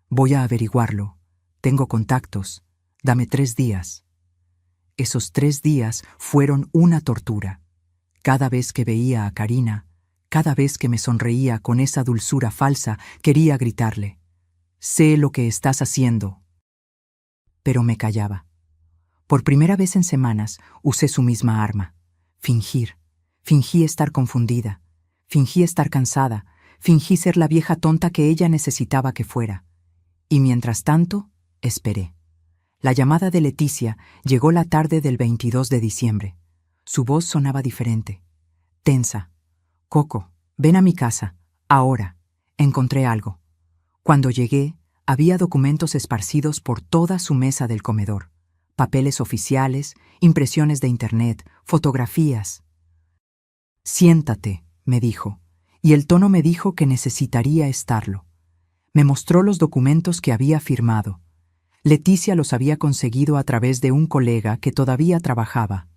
Voy a averiguarlo. Tengo contactos. Dame 3 días. Esos 3 días fueron una tortura. Cada vez que veía a Karina, cada vez que me sonreía con esa dulzura falsa, quería gritarle: «Sé lo que estás haciendo». Pero me callaba. Por primera vez en semanas usé su misma arma. Fingir. Fingí estar confundida. Fingí estar cansada. Fingí ser la vieja tonta que ella necesitaba que fuera. Y mientras tanto, esperé. La llamada de Leticia llegó la tarde del 22 de diciembre. Su voz sonaba diferente. Tensa. «Coco, ven a mi casa. Ahora. Encontré algo». Cuando llegué, había documentos esparcidos por toda su mesa del comedor. Papeles oficiales, impresiones de internet, fotografías. «Siéntate», me dijo, y el tono me dijo que necesitaría estarlo. Me mostró los documentos que había firmado. Leticia los había conseguido a través de un colega que todavía trabajaba.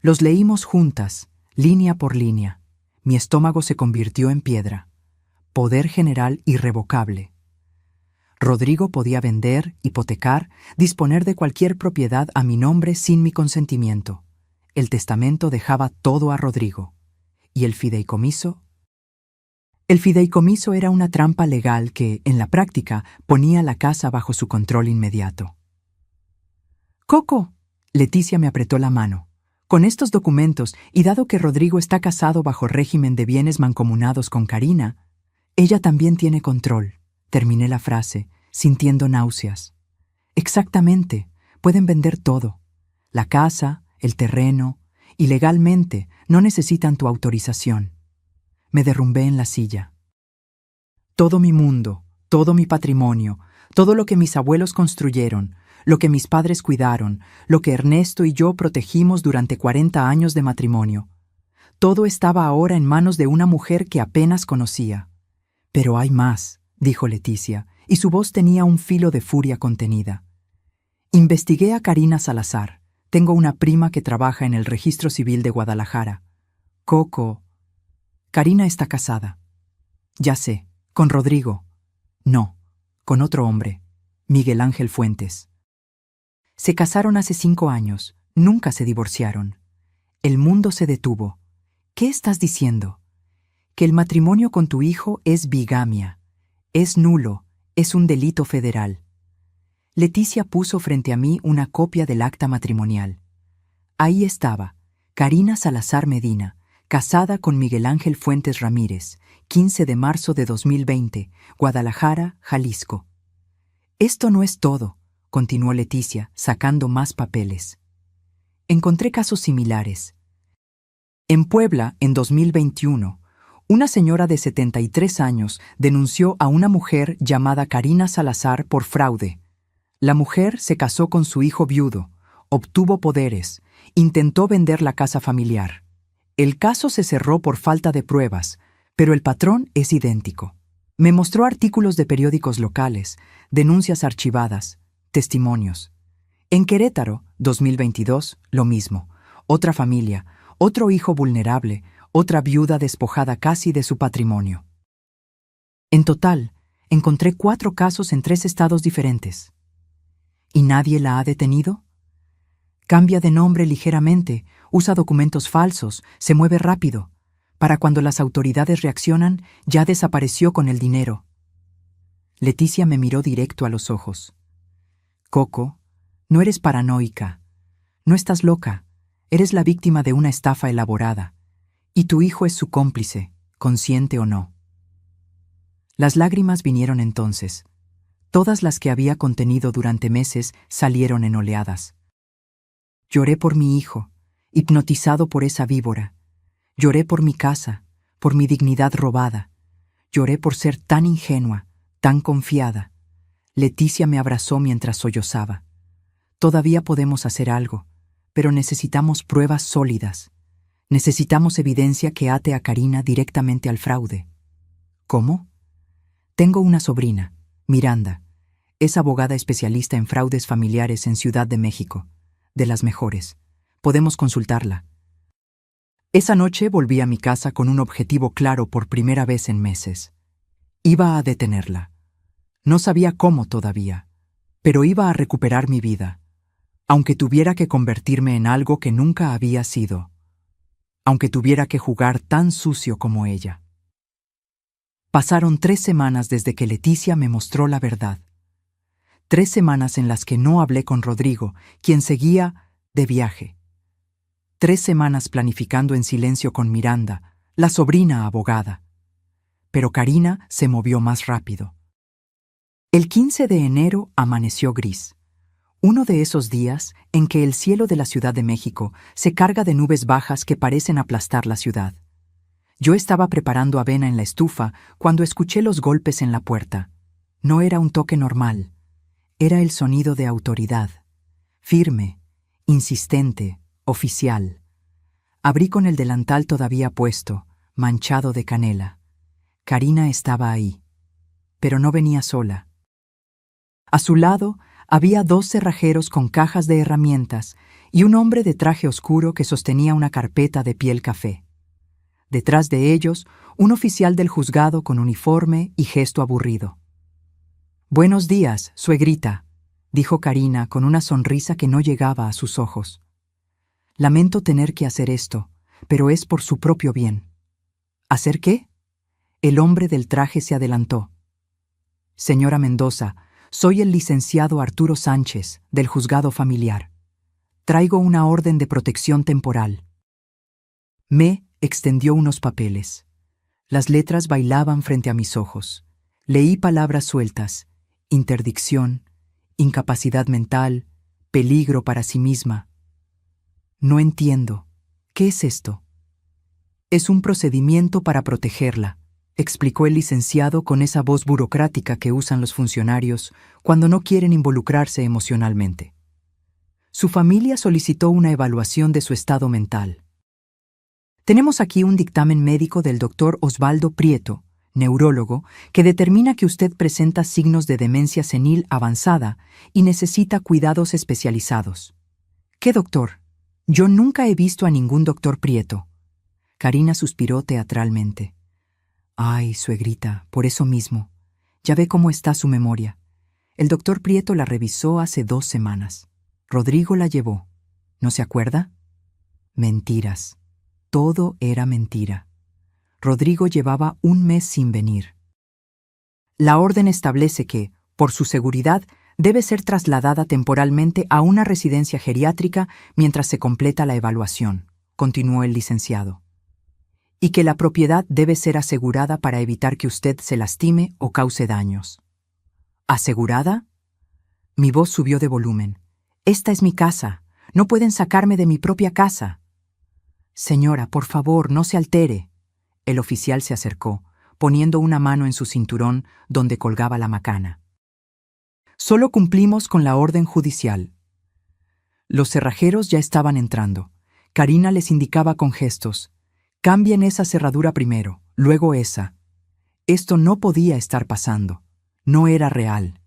Los leímos juntas, línea por línea. Mi estómago se convirtió en piedra. Poder general irrevocable. Rodrigo podía vender, hipotecar, disponer de cualquier propiedad a mi nombre sin mi consentimiento. El testamento dejaba todo a Rodrigo. ¿Y el fideicomiso? El fideicomiso era una trampa legal que, en la práctica, ponía la casa bajo su control inmediato. «Coco», Leticia me apretó la mano. Con estos documentos, y dado que Rodrigo está casado bajo régimen de bienes mancomunados con Karina, ella también tiene control. Terminé la frase, sintiendo náuseas. Exactamente, pueden vender todo. La casa, el terreno, y legalmente no necesitan tu autorización. Me derrumbé en la silla. Todo mi mundo, todo mi patrimonio, todo lo que mis abuelos construyeron, lo que mis padres cuidaron, lo que Ernesto y yo protegimos durante 40 años de matrimonio. Todo estaba ahora en manos de una mujer que apenas conocía. Pero hay más, dijo Leticia, y su voz tenía un filo de furia contenida. Investigué a Karina Salazar. Tengo una prima que trabaja en el Registro Civil de Guadalajara. Coco. Karina está casada. Ya sé, con Rodrigo. No, con otro hombre, Miguel Ángel Fuentes. Se casaron hace 5 años, nunca se divorciaron. El mundo se detuvo. ¿Qué estás diciendo? Que el matrimonio con tu hijo es bigamia. Es nulo, es un delito federal. Leticia puso frente a mí una copia del acta matrimonial. Ahí estaba, Karina Salazar Medina, casada con Miguel Ángel Fuentes Ramírez, 15 de marzo de 2020, Guadalajara, Jalisco. Esto no es todo, continuó Leticia, sacando más papeles. Encontré casos similares. En Puebla, en 2021, una señora de 73 años denunció a una mujer llamada Karina Salazar por fraude. La mujer se casó con su hijo viudo, obtuvo poderes, intentó vender la casa familiar. El caso se cerró por falta de pruebas, pero el patrón es idéntico. Me mostró artículos de periódicos locales, denuncias archivadas, testimonios. En Querétaro, 2022, lo mismo. Otra familia, otro hijo vulnerable, otra viuda despojada casi de su patrimonio. En total, encontré 4 casos en 3 estados diferentes. ¿Y nadie la ha detenido? Cambia de nombre ligeramente, usa documentos falsos, se mueve rápido. Para cuando las autoridades reaccionan, ya desapareció con el dinero. Leticia me miró directo a los ojos. Coco, no eres paranoica. No estás loca. Eres la víctima de una estafa elaborada. Y tu hijo es su cómplice, consciente o no. Las lágrimas vinieron entonces. Todas las que había contenido durante meses salieron en oleadas. Lloré por mi hijo, hipnotizado por esa víbora. Lloré por mi casa, por mi dignidad robada. Lloré por ser tan ingenua, tan confiada. Leticia me abrazó mientras sollozaba. Todavía podemos hacer algo, pero necesitamos pruebas sólidas. Necesitamos evidencia que ate a Karina directamente al fraude. ¿Cómo? Tengo una sobrina, Miranda. Es abogada especialista en fraudes familiares en Ciudad de México. De las mejores. Podemos consultarla. Esa noche volví a mi casa con un objetivo claro por primera vez en meses. Iba a detenerla. No sabía cómo todavía, pero iba a recuperar mi vida, aunque tuviera que convertirme en algo que nunca había sido, aunque tuviera que jugar tan sucio como ella. Pasaron 3 semanas desde que Leticia me mostró la verdad. 3 semanas en las que no hablé con Rodrigo, quien seguía de viaje. 3 semanas planificando en silencio con Miranda, la sobrina abogada. Pero Karina se movió más rápido. El 15 de enero amaneció gris. Uno de esos días en que el cielo de la Ciudad de México se carga de nubes bajas que parecen aplastar la ciudad. Yo estaba preparando avena en la estufa cuando escuché los golpes en la puerta. No era un toque normal. Era el sonido de autoridad. Firme, insistente, oficial. Abrí con el delantal todavía puesto, manchado de canela. Karina estaba ahí, pero no venía sola. A su lado había 2 cerrajeros con cajas de herramientas y un hombre de traje oscuro que sostenía una carpeta de piel café. Detrás de ellos, un oficial del juzgado con uniforme y gesto aburrido. «Buenos días, suegrita», dijo Karina con una sonrisa que no llegaba a sus ojos. «Lamento tener que hacer esto, pero es por su propio bien». «¿Hacer qué?». El hombre del traje se adelantó. «Señora Mendoza, soy el licenciado Arturo Sánchez, del juzgado familiar». Traigo una orden de protección temporal. Me extendió unos papeles. Las letras bailaban frente a mis ojos. Leí palabras sueltas: interdicción, incapacidad mental, peligro para sí misma. No entiendo. ¿Qué es esto? Es un procedimiento para protegerla, explicó el licenciado con esa voz burocrática que usan los funcionarios cuando no quieren involucrarse emocionalmente. Su familia solicitó una evaluación de su estado mental. Tenemos aquí un dictamen médico del doctor Osvaldo Prieto, neurólogo, que determina que usted presenta signos de demencia senil avanzada y necesita cuidados especializados. ¿Qué doctor? Yo nunca he visto a ningún doctor Prieto. Karina suspiró teatralmente. Ay, suegrita, por eso mismo. Ya ve cómo está su memoria. El doctor Prieto la revisó hace 2 semanas. Rodrigo la llevó. ¿No se acuerda? Mentiras. Todo era mentira. Rodrigo llevaba 1 mes sin venir. La orden establece que, por su seguridad, debe ser trasladada temporalmente a una residencia geriátrica mientras se completa la evaluación, continuó el licenciado. Y que la propiedad debe ser asegurada para evitar que usted se lastime o cause daños. ¿Asegurada? Mi voz subió de volumen. Esta es mi casa. No pueden sacarme de mi propia casa. Señora, por favor, no se altere. El oficial se acercó, poniendo una mano en su cinturón donde colgaba la macana. Solo cumplimos con la orden judicial. Los cerrajeros ya estaban entrando. Karina les indicaba con gestos: cambien esa cerradura primero, luego esa. Esto no podía estar pasando. No era real.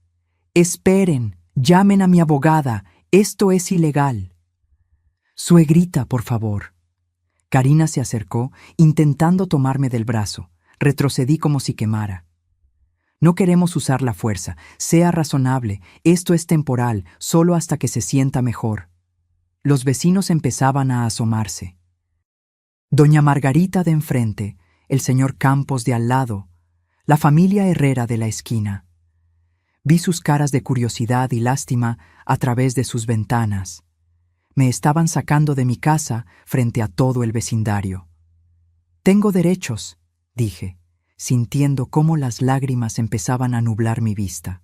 Esperen, llamen a mi abogada. Esto es ilegal. Suegrita, por favor. Karina se acercó, intentando tomarme del brazo. Retrocedí como si quemara. No queremos usar la fuerza. Sea razonable. Esto es temporal, solo hasta que se sienta mejor. Los vecinos empezaban a asomarse. Doña Margarita de enfrente, el señor Campos de al lado, la familia Herrera de la esquina. Vi sus caras de curiosidad y lástima a través de sus ventanas. Me estaban sacando de mi casa frente a todo el vecindario. Tengo derechos, dije, sintiendo cómo las lágrimas empezaban a nublar mi vista.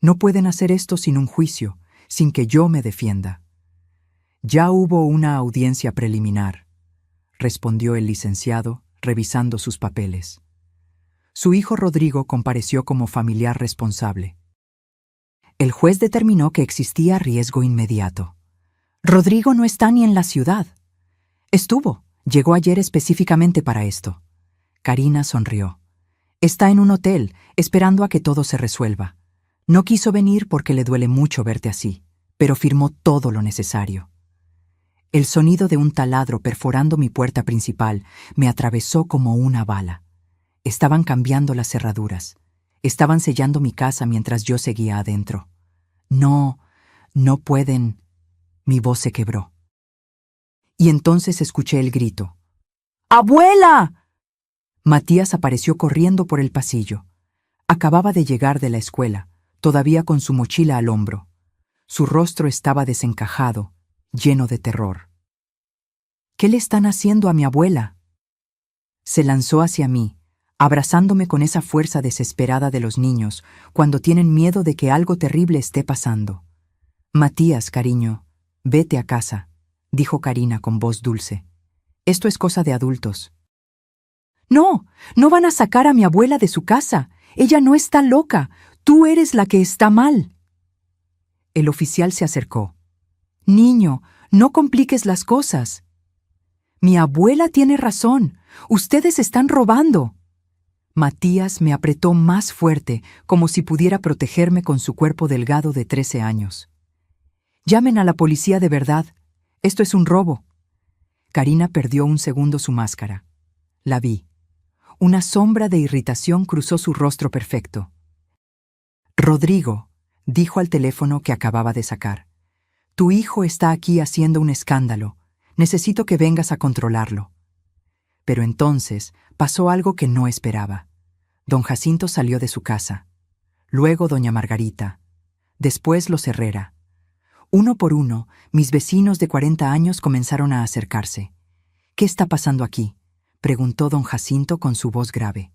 No pueden hacer esto sin un juicio, sin que yo me defienda. Ya hubo una audiencia preliminar, respondió el licenciado, revisando sus papeles. Su hijo Rodrigo compareció como familiar responsable. El juez determinó que existía riesgo inmediato. Rodrigo no está ni en la ciudad. Llegó ayer específicamente para esto. Karina sonrió. Está en un hotel, esperando a que todo se resuelva. No quiso venir porque le duele mucho verte así, pero firmó todo lo necesario. El sonido de un taladro perforando mi puerta principal me atravesó como una bala. Estaban cambiando las cerraduras. Estaban sellando mi casa mientras yo seguía adentro. No pueden. Mi voz se quebró. Y entonces escuché el grito. ¡Abuela! Matías apareció corriendo por el pasillo. Acababa de llegar de la escuela, todavía con su mochila al hombro. Su rostro estaba desencajado, lleno de terror. ¿Qué le están haciendo a mi abuela? Se lanzó hacia mí, abrazándome con esa fuerza desesperada de los niños cuando tienen miedo de que algo terrible esté pasando. Matías, cariño, vete a casa, dijo Karina con voz dulce. Esto es cosa de adultos. No van a sacar a mi abuela de su casa. Ella no está loca. Tú eres la que está mal. El oficial se acercó. Niño, no compliques las cosas. Mi abuela tiene razón. Ustedes están robando. Matías me apretó más fuerte, como si pudiera protegerme con su cuerpo delgado de 13 años. Llamen a la policía de verdad. Esto es un robo. Karina perdió un segundo su máscara. La vi. Una sombra de irritación cruzó su rostro perfecto. Rodrigo, dijo al teléfono que acababa de sacar. Tu hijo está aquí haciendo un escándalo. Necesito que vengas a controlarlo. Pero entonces pasó algo que no esperaba. Don Jacinto salió de su casa. Luego doña Margarita. Después los Herrera. Uno por uno, mis vecinos de 40 años comenzaron a acercarse. «¿Qué está pasando aquí?», preguntó don Jacinto con su voz grave.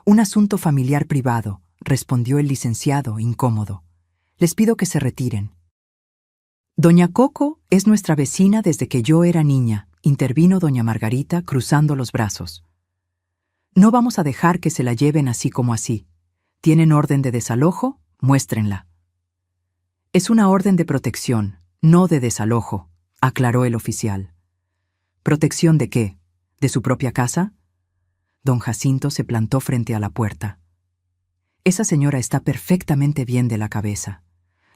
«Un asunto familiar privado», respondió el licenciado, incómodo. «Les pido que se retiren». «Doña Coco es nuestra vecina desde que yo era niña», intervino doña Margarita cruzando los brazos. «No vamos a dejar que se la lleven así como así. ¿Tienen orden de desalojo? Muéstrenla». «Es una orden de protección, no de desalojo», aclaró el oficial. «¿Protección de qué? ¿De su propia casa?». Don Jacinto se plantó frente a la puerta. «Esa señora está perfectamente bien de la cabeza.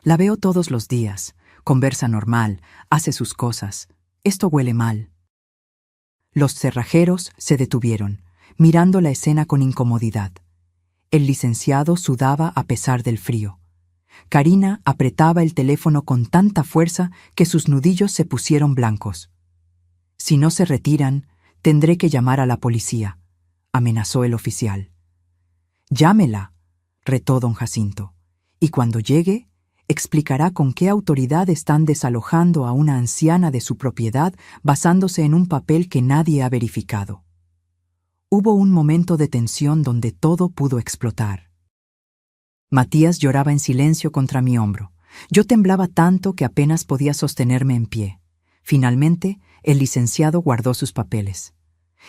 La veo todos los días, conversa normal, hace sus cosas. Esto huele mal». Los cerrajeros se detuvieron, mirando la escena con incomodidad. El licenciado sudaba a pesar del frío. Karina apretaba el teléfono con tanta fuerza que sus nudillos se pusieron blancos. «Si no se retiran, tendré que llamar a la policía», amenazó el oficial. «Llámela», retó don Jacinto, «y cuando llegue, explicará con qué autoridad están desalojando a una anciana de su propiedad basándose en un papel que nadie ha verificado». Hubo un momento de tensión donde todo pudo explotar. Matías lloraba en silencio contra mi hombro. Yo temblaba tanto que apenas podía sostenerme en pie. Finalmente, el licenciado guardó sus papeles.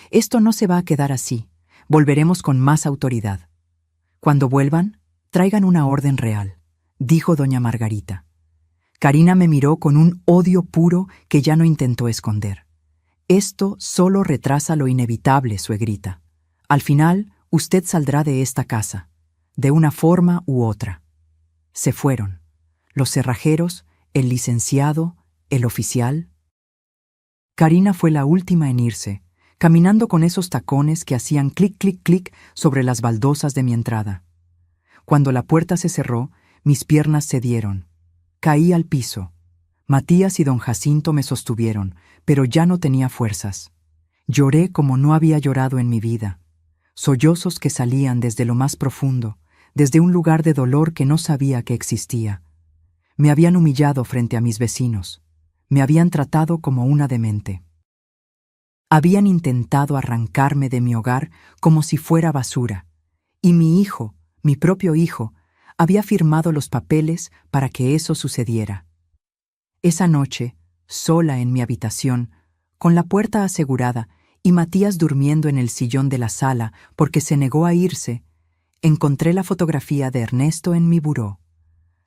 «Esto no se va a quedar así. Volveremos con más autoridad. Cuando vuelvan, traigan una orden real», dijo doña Margarita. Karina me miró con un odio puro que ya no intentó esconder. «Esto solo retrasa lo inevitable, suegrita. Al final, usted saldrá de esta casa, de una forma u otra». Se fueron. Los cerrajeros, el licenciado, el oficial. Karina fue la última en irse, caminando con esos tacones que hacían clic, clic, clic sobre las baldosas de mi entrada. Cuando la puerta se cerró, mis piernas cedieron. Caí al piso. Matías y don Jacinto me sostuvieron, pero ya no tenía fuerzas. Lloré como no había llorado en mi vida. Sollozos que salían desde lo más profundo, desde un lugar de dolor que no sabía que existía. Me habían humillado frente a mis vecinos. Me habían tratado como una demente. Habían intentado arrancarme de mi hogar como si fuera basura. Y mi hijo, mi propio hijo, había firmado los papeles para que eso sucediera. Esa noche, sola en mi habitación, con la puerta asegurada y Matías durmiendo en el sillón de la sala porque se negó a irse, encontré la fotografía de Ernesto en mi buró.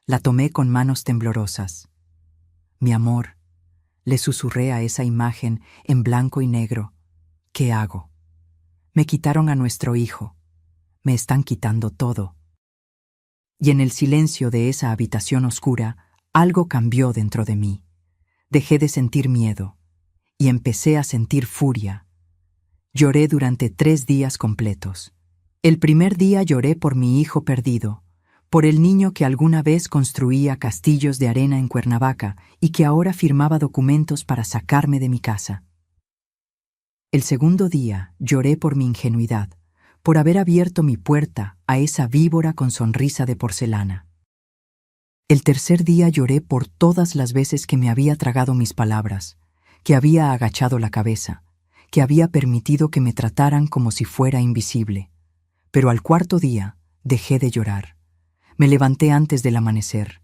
La tomé con manos temblorosas. «Mi amor», le susurré a esa imagen en blanco y negro. «¿Qué hago? Me quitaron a nuestro hijo. Me están quitando todo». Y en el silencio de esa habitación oscura, algo cambió dentro de mí. Dejé de sentir miedo y empecé a sentir furia. Lloré durante 3 días completos. El primer día lloré por mi hijo perdido, por el niño que alguna vez construía castillos de arena en Cuernavaca y que ahora firmaba documentos para sacarme de mi casa. El segundo día lloré por mi ingenuidad, por haber abierto mi puerta a esa víbora con sonrisa de porcelana. El tercer día lloré por todas las veces que me había tragado mis palabras, que había agachado la cabeza, que había permitido que me trataran como si fuera invisible. Pero al cuarto día dejé de llorar. Me levanté antes del amanecer.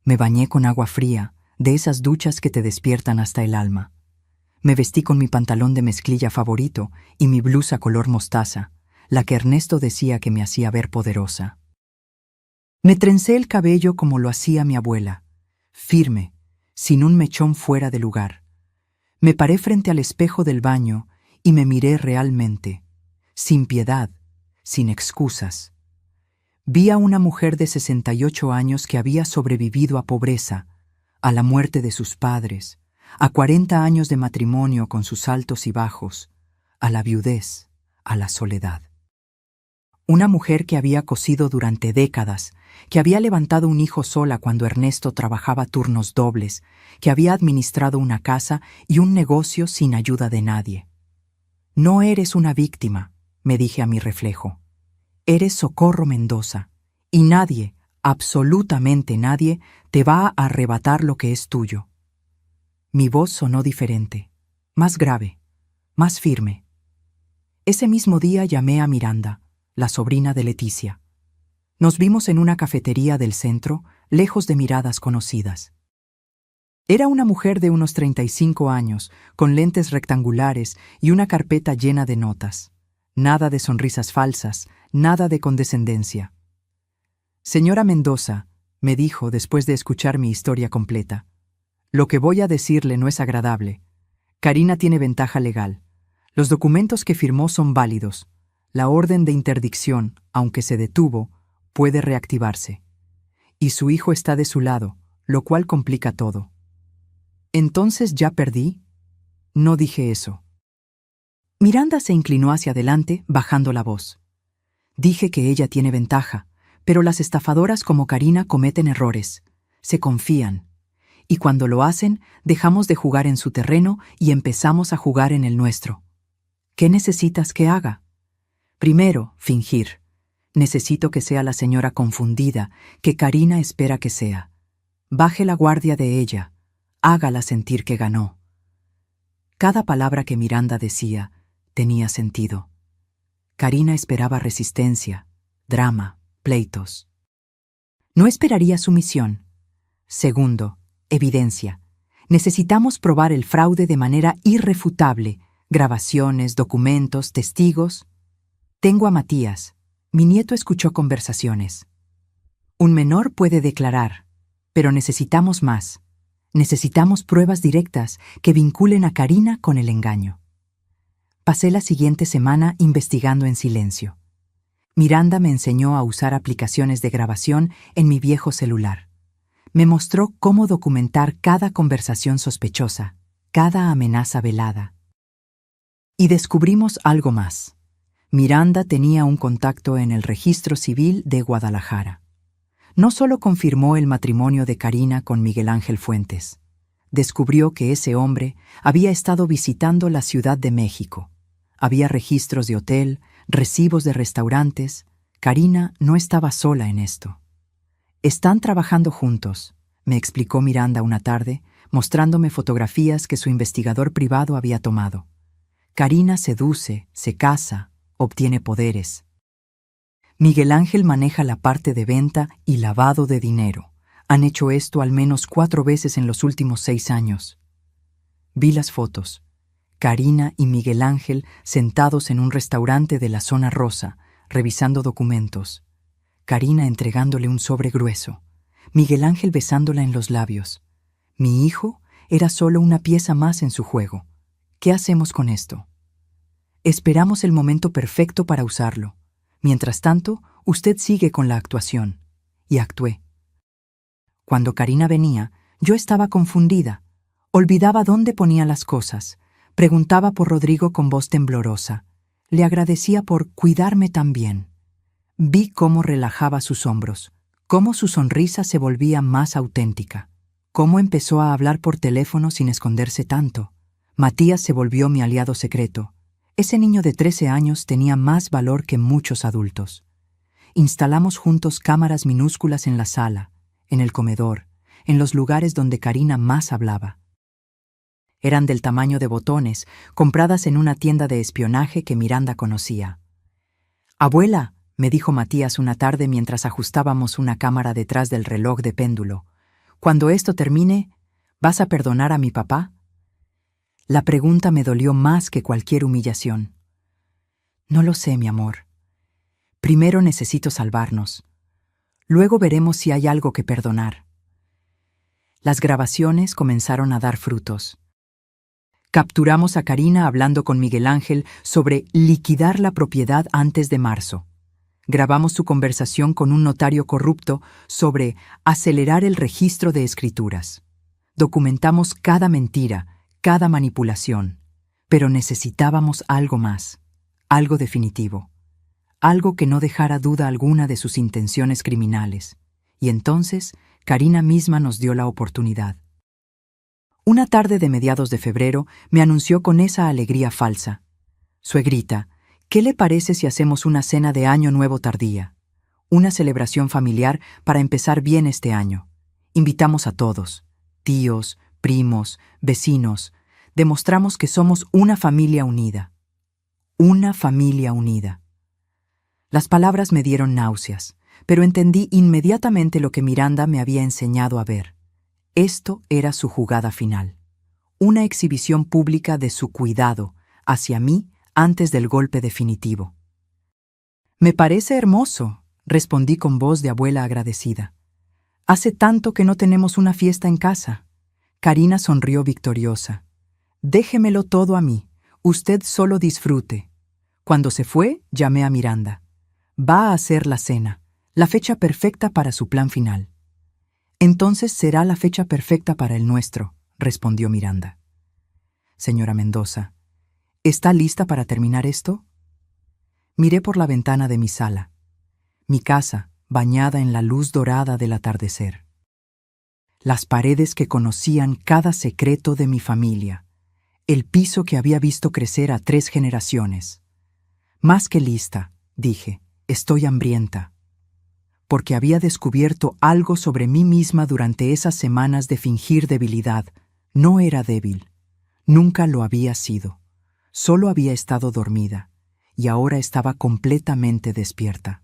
Me bañé con agua fría, de esas duchas que te despiertan hasta el alma. Me vestí con mi pantalón de mezclilla favorito y mi blusa color mostaza, la que Ernesto decía que me hacía ver poderosa. Me trencé el cabello como lo hacía mi abuela, firme, sin un mechón fuera de lugar. Me paré frente al espejo del baño y me miré realmente, sin piedad, sin excusas. Vi a una mujer de 68 años que había sobrevivido a pobreza, a la muerte de sus padres, a 40 años de matrimonio con sus altos y bajos, a la viudez, a la soledad. Una mujer que había cosido durante décadas, que había levantado un hijo sola cuando Ernesto trabajaba turnos dobles, que había administrado una casa y un negocio sin ayuda de nadie. «No eres una víctima», me dije a mi reflejo. «Eres Socorro Mendoza, y nadie, absolutamente nadie, te va a arrebatar lo que es tuyo. Mi voz sonó diferente, más grave, más firme. Ese mismo día llamé a Miranda, la sobrina de Leticia. Nos vimos en una cafetería del centro, lejos de miradas conocidas. Era una mujer de unos 35 años, con lentes rectangulares y una carpeta llena de notas. Nada de sonrisas falsas, nada de condescendencia. «Señora Mendoza», me dijo después de escuchar mi historia completa, «lo que voy a decirle no es agradable. Karina tiene ventaja legal. Los documentos que firmó son válidos. La orden de interdicción, aunque se detuvo, puede reactivarse. Y su hijo está de su lado, lo cual complica todo». «¿Entonces ya perdí?» No dije eso. Miranda se inclinó hacia adelante, bajando la voz. «Dije que ella tiene ventaja, pero las estafadoras como Karina cometen errores, se confían, y cuando lo hacen, dejamos de jugar en su terreno y empezamos a jugar en el nuestro. ¿Qué necesitas que haga? Primero, fingir. Necesito que sea la señora confundida, que Karina espera que sea. Baje la guardia de ella, hágala sentir que ganó». Cada palabra que Miranda decía tenía sentido. Karina esperaba resistencia, drama, pleitos. No esperaría sumisión. Segundo, evidencia. Necesitamos probar el fraude de manera irrefutable. Grabaciones, documentos, testigos. Tengo a Matías. Mi nieto escuchó conversaciones. Un menor puede declarar, pero necesitamos más. Necesitamos pruebas directas que vinculen a Karina con el engaño. Pasé la siguiente semana investigando en silencio. Miranda me enseñó a usar aplicaciones de grabación en mi viejo celular. Me mostró cómo documentar cada conversación sospechosa, cada amenaza velada. Y descubrimos algo más. Miranda tenía un contacto en el Registro Civil de Guadalajara. No solo confirmó el matrimonio de Karina con Miguel Ángel Fuentes, descubrió que ese hombre había estado visitando la Ciudad de México. Había registros de hotel, recibos de restaurantes. Karina no estaba sola en esto. «Están trabajando juntos», me explicó Miranda una tarde, mostrándome fotografías que su investigador privado había tomado. Karina seduce, se casa, obtiene poderes. Miguel Ángel maneja la parte de venta y lavado de dinero. Han hecho esto al menos 4 veces en los últimos 6 años. Vi las fotos. Karina y Miguel Ángel sentados en un restaurante de la zona rosa, revisando documentos. Karina entregándole un sobre grueso. Miguel Ángel besándola en los labios. Mi hijo era solo una pieza más en su juego. ¿Qué hacemos con esto? Esperamos el momento perfecto para usarlo. Mientras tanto, usted sigue con la actuación. Y actué. Cuando Karina venía, yo estaba confundida. Olvidaba dónde ponía las cosas. Preguntaba por Rodrigo con voz temblorosa. Le agradecía por cuidarme tan bien. Vi cómo relajaba sus hombros, cómo su sonrisa se volvía más auténtica, cómo empezó a hablar por teléfono sin esconderse tanto. Matías se volvió mi aliado secreto. Ese niño de 13 años tenía más valor que muchos adultos. Instalamos juntos cámaras minúsculas en la sala, en el comedor, en los lugares donde Karina más hablaba. Eran del tamaño de botones, compradas en una tienda de espionaje que Miranda conocía. «Abuela», me dijo Matías una tarde mientras ajustábamos una cámara detrás del reloj de péndulo, «cuando esto termine, ¿vas a perdonar a mi papá?» La pregunta me dolió más que cualquier humillación. «No lo sé, mi amor. Primero necesito salvarnos. Luego veremos si hay algo que perdonar». Las grabaciones comenzaron a dar frutos. Capturamos a Karina hablando con Miguel Ángel sobre liquidar la propiedad antes de marzo. Grabamos su conversación con un notario corrupto sobre acelerar el registro de escrituras. Documentamos cada mentira, cada manipulación, pero necesitábamos algo más, algo definitivo, algo que no dejara duda alguna de sus intenciones criminales. Y entonces, Karina misma nos dio la oportunidad. Una tarde de mediados de febrero me anunció con esa alegría falsa: «Suegrita, ¿qué le parece si hacemos una cena de Año Nuevo tardía? una celebración familiar para empezar bien este año. Invitamos a todos, tíos, primos, vecinos. Demostramos que somos una familia unida. Una familia unida. Las palabras me dieron náuseas, pero entendí inmediatamente lo que Miranda me había enseñado a ver. Esto era su jugada final. Una exhibición pública de su cuidado hacia mí antes del golpe definitivo. «Me parece hermoso», respondí con voz de abuela agradecida. «Hace tanto que no tenemos una fiesta en casa». Karina sonrió victoriosa. «Déjemelo todo a mí. Usted solo disfrute». Cuando se fue, llamé a Miranda. «Va a hacer la cena, la fecha perfecta para su plan final». «Entonces será la fecha perfecta para el nuestro», respondió Miranda. «Señora Mendoza, ¿está lista para terminar esto?» Miré por la ventana de mi sala. Mi casa, bañada en la luz dorada del atardecer. Las paredes que conocían cada secreto de mi familia. El piso que había visto crecer a 3 generaciones. «Más que lista», dije, «estoy hambrienta». Porque había descubierto algo sobre mí misma durante esas semanas de fingir debilidad. No era débil. Nunca lo había sido. Solo había estado dormida. Y ahora estaba completamente despierta.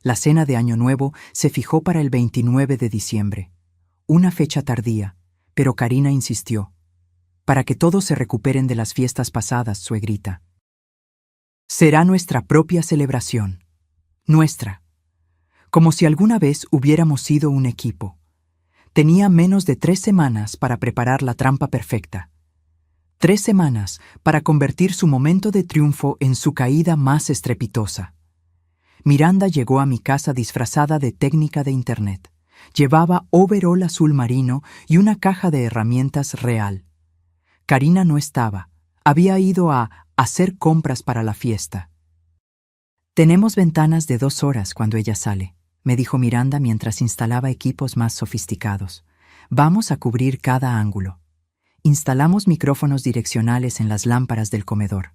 La cena de Año Nuevo se fijó para el 29 de diciembre. Una fecha tardía, pero Karina insistió. «Para que todos se recuperen de las fiestas pasadas, suegrita. Será nuestra propia celebración. Nuestra. Como si alguna vez hubiéramos sido un equipo. Tenía menos de 3 semanas para preparar la trampa perfecta. 3 semanas para convertir su momento de triunfo en su caída más estrepitosa. Miranda llegó a mi casa disfrazada de técnica de internet. Llevaba overol azul marino y una caja de herramientas real. Karina no estaba. Había ido a hacer compras para la fiesta. «Tenemos ventanas de 2 horas cuando ella sale», me dijo Miranda mientras instalaba equipos más sofisticados. «Vamos a cubrir cada ángulo». Instalamos micrófonos direccionales en las lámparas del comedor,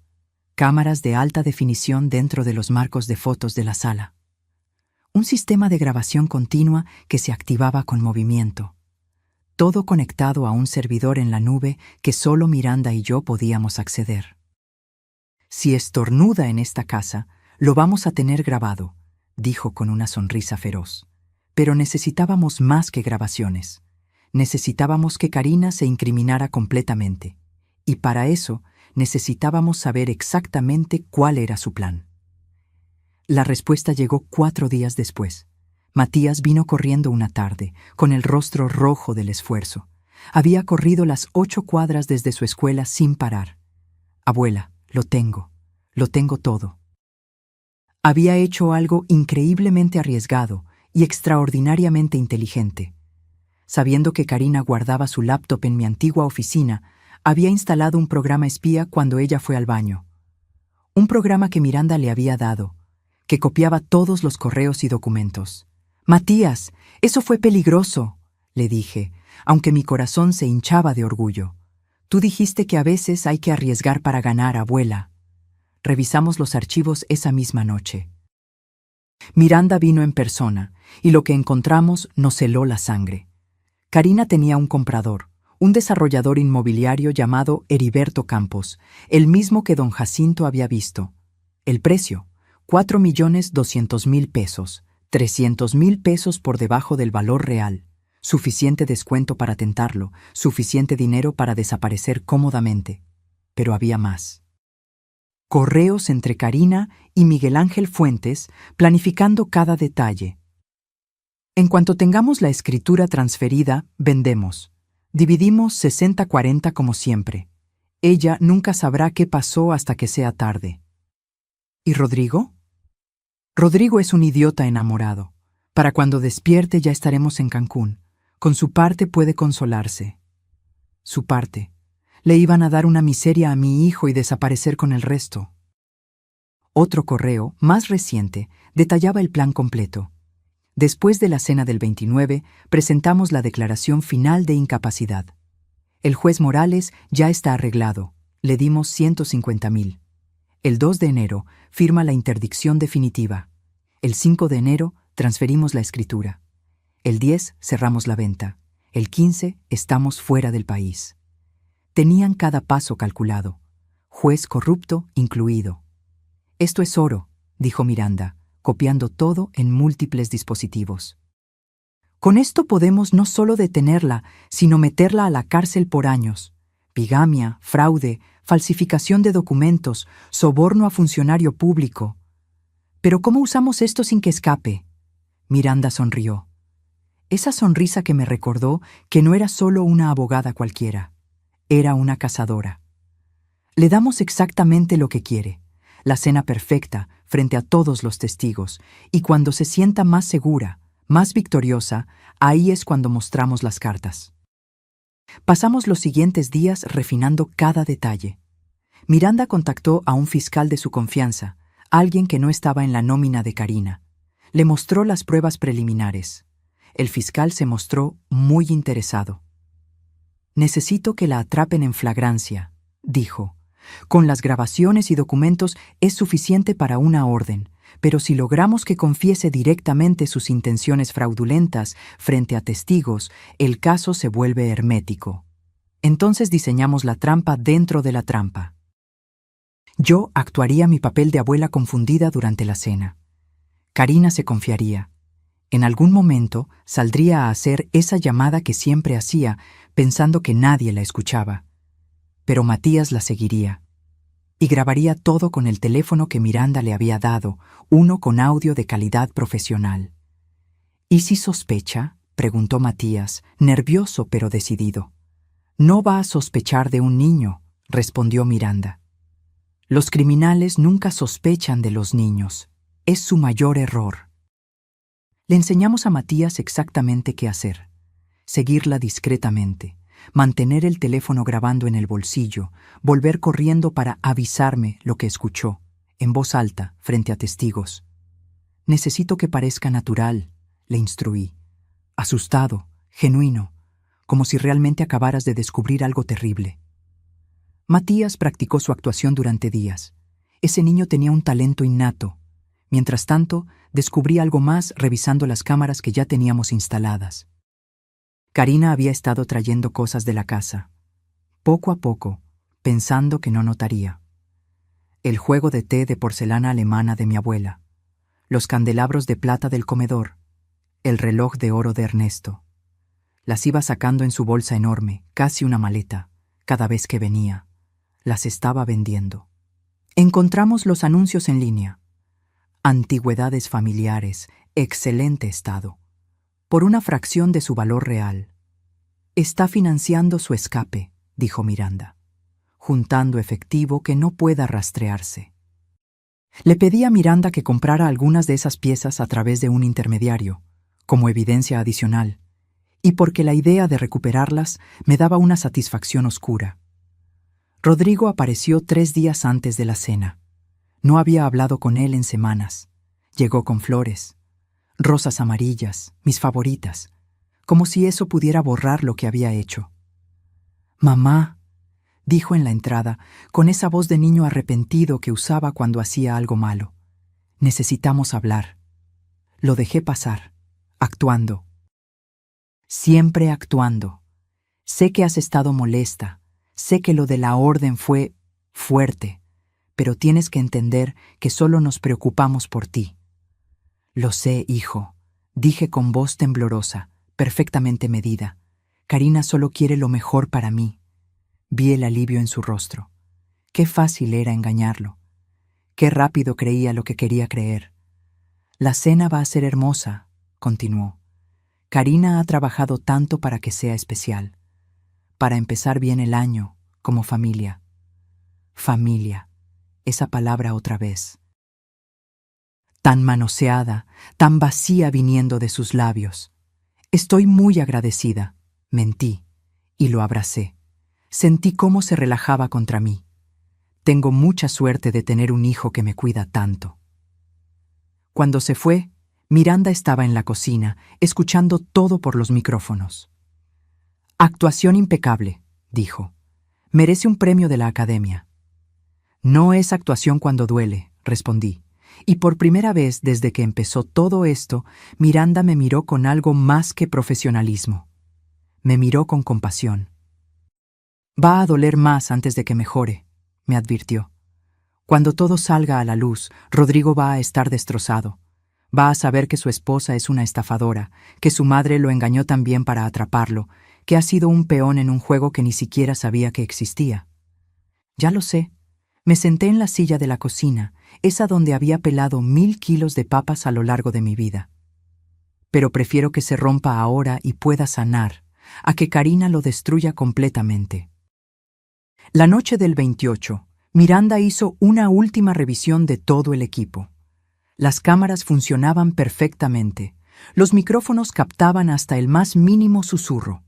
cámaras de alta definición dentro de los marcos de fotos de la sala. Un sistema de grabación continua que se activaba con movimiento. Todo conectado a un servidor en la nube que solo Miranda y yo podíamos acceder. «Si estornuda en esta casa, lo vamos a tener grabado», dijo con una sonrisa feroz. Pero necesitábamos más que grabaciones. Necesitábamos que Karina se incriminara completamente. Y para eso necesitábamos saber exactamente cuál era su plan. La respuesta llegó 4 días después. Matías vino corriendo una tarde, con el rostro rojo del esfuerzo. Había corrido las 8 cuadras desde su escuela sin parar. «Abuela, lo tengo todo». Había hecho algo increíblemente arriesgado y extraordinariamente inteligente. Sabiendo que Karina guardaba su laptop en mi antigua oficina, había instalado un programa espía cuando ella fue al baño. Un programa que Miranda le había dado, que copiaba todos los correos y documentos. «Matías, eso fue peligroso», le dije, aunque mi corazón se hinchaba de orgullo. «Tú dijiste que a veces hay que arriesgar para ganar, abuela». Revisamos los archivos esa misma noche. Miranda vino en persona, y lo que encontramos nos heló la sangre. Karina tenía un comprador, un desarrollador inmobiliario llamado Heriberto Campos, el mismo que don Jacinto había visto. El precio, 4.200.000 pesos, 300.000 pesos por debajo del valor real. Suficiente descuento para tentarlo, suficiente dinero para desaparecer cómodamente. Pero había más. Correos entre Karina y Miguel Ángel Fuentes, planificando cada detalle. «En cuanto tengamos la escritura transferida, vendemos. Dividimos 60-40 como siempre. Ella nunca sabrá qué pasó hasta que sea tarde». «¿Y Rodrigo?» «Rodrigo es un idiota enamorado. Para cuando despierte ya estaremos en Cancún. Con su parte puede consolarse». Su parte. Le iban a dar una miseria a mi hijo y desaparecer con el resto. Otro correo, más reciente, detallaba el plan completo. Después de la cena del 29, presentamos la declaración final de incapacidad. El juez Morales ya está arreglado. Le dimos 150.000. El 2 de enero firma la interdicción definitiva. El 5 de enero transferimos la escritura. El 10 cerramos la venta. El 15 estamos fuera del país. Tenían cada paso calculado, juez corrupto incluido. Esto es oro, dijo Miranda, copiando todo en múltiples dispositivos. Con esto podemos no solo detenerla, sino meterla a la cárcel por años. Bigamia, fraude, falsificación de documentos, soborno a funcionario público. ¿Pero cómo usamos esto sin que escape? Miranda sonrió. Esa sonrisa que me recordó que no era solo una abogada cualquiera, era una cazadora. Le damos exactamente lo que quiere, la cena perfecta frente a todos los testigos, y cuando se sienta más segura, más victoriosa, ahí es cuando mostramos las cartas. Pasamos los siguientes días refinando cada detalle. Miranda contactó a un fiscal de su confianza, alguien que no estaba en la nómina de Karina. Le mostró las pruebas preliminares. El fiscal se mostró muy interesado. «Necesito que la atrapen en flagrancia», dijo. «Con las grabaciones y documentos es suficiente para una orden, pero si logramos que confiese directamente sus intenciones fraudulentas frente a testigos, el caso se vuelve hermético. Entonces diseñamos la trampa dentro de la trampa. Yo actuaría mi papel de abuela confundida durante la cena. Karina se confiaría. En algún momento saldría a hacer esa llamada que siempre hacía, pensando que nadie la escuchaba. Pero Matías la seguiría. Y grabaría todo con el teléfono que Miranda le había dado, uno con audio de calidad profesional. «¿Y si sospecha?», preguntó Matías, nervioso pero decidido. «No va a sospechar de un niño», respondió Miranda. «Los criminales nunca sospechan de los niños. Es su mayor error». Le enseñamos a Matías exactamente qué hacer. Seguirla discretamente. Mantener el teléfono grabando en el bolsillo, volver corriendo para avisarme lo que escuchó, en voz alta, frente a testigos. «Necesito que parezca natural», le instruí. Asustado, genuino, como si realmente acabaras de descubrir algo terrible. Matías practicó su actuación durante días. Ese niño tenía un talento innato. Mientras tanto, descubrí algo más revisando las cámaras que ya teníamos instaladas. Karina había estado trayendo cosas de la casa, poco a poco, pensando que no notaría. El juego de té de porcelana alemana de mi abuela, los candelabros de plata del comedor, el reloj de oro de Ernesto. Las iba sacando en su bolsa enorme, casi una maleta, cada vez que venía. Las estaba vendiendo. Encontramos los anuncios en línea. Antigüedades familiares, excelente estado. Por una fracción de su valor real. «Está financiando su escape», dijo Miranda, «juntando efectivo que no pueda rastrearse». Le pedí a Miranda que comprara algunas de esas piezas a través de un intermediario, como evidencia adicional, y porque la idea de recuperarlas me daba una satisfacción oscura. Rodrigo apareció 3 días antes de la cena. No había hablado con él en semanas. Llegó con flores. Rosas amarillas, mis favoritas, como si eso pudiera borrar lo que había hecho. «Mamá», dijo en la entrada, con esa voz de niño arrepentido que usaba cuando hacía algo malo. «Necesitamos hablar». Lo dejé pasar, actuando. Siempre actuando. Sé que has estado molesta, sé que lo de la orden fue fuerte, pero tienes que entender que solo nos preocupamos por ti. «Lo sé, hijo», dije con voz temblorosa, perfectamente medida. «Karina solo quiere lo mejor para mí». Vi el alivio en su rostro. Qué fácil era engañarlo. Qué rápido creía lo que quería creer. «La cena va a ser hermosa», continuó. «Karina ha trabajado tanto para que sea especial. Para empezar bien el año, como familia». Familia. Esa palabra otra vez. Tan manoseada, tan vacía viniendo de sus labios. «Estoy muy agradecida», mentí, y lo abracé. Sentí cómo se relajaba contra mí. Tengo mucha suerte de tener un hijo que me cuida tanto. Cuando se fue, Miranda estaba en la cocina, escuchando todo por los micrófonos. «Actuación impecable», dijo. «Merece un premio de la Academia». «No es actuación cuando duele», respondí. Y por primera vez desde que empezó todo esto, Miranda me miró con algo más que profesionalismo. Me miró con compasión. Va a doler más antes de que mejore, me advirtió. Cuando todo salga a la luz, Rodrigo va a estar destrozado. Va a saber que su esposa es una estafadora, que su madre lo engañó también para atraparlo, que ha sido un peón en un juego que ni siquiera sabía que existía. Ya lo sé. Me senté en la silla de la cocina, esa donde había pelado 1000 kilos de papas a lo largo de mi vida. Pero prefiero que se rompa ahora y pueda sanar, a que Karina lo destruya completamente. La noche del 28, Miranda hizo una última revisión de todo el equipo. Las cámaras funcionaban perfectamente. Los micrófonos captaban hasta el más mínimo susurro.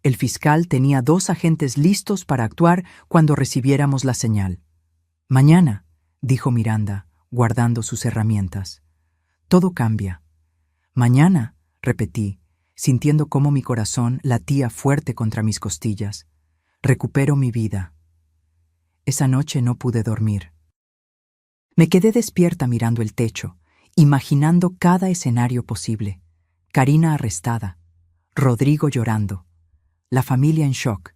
El fiscal tenía 2 agentes listos para actuar cuando recibiéramos la señal. Mañana, dijo Miranda, guardando sus herramientas. Todo cambia. Mañana, repetí, sintiendo cómo mi corazón latía fuerte contra mis costillas. Recupero mi vida. Esa noche no pude dormir. Me quedé despierta mirando el techo, imaginando cada escenario posible. Karina arrestada, Rodrigo llorando, la familia en shock,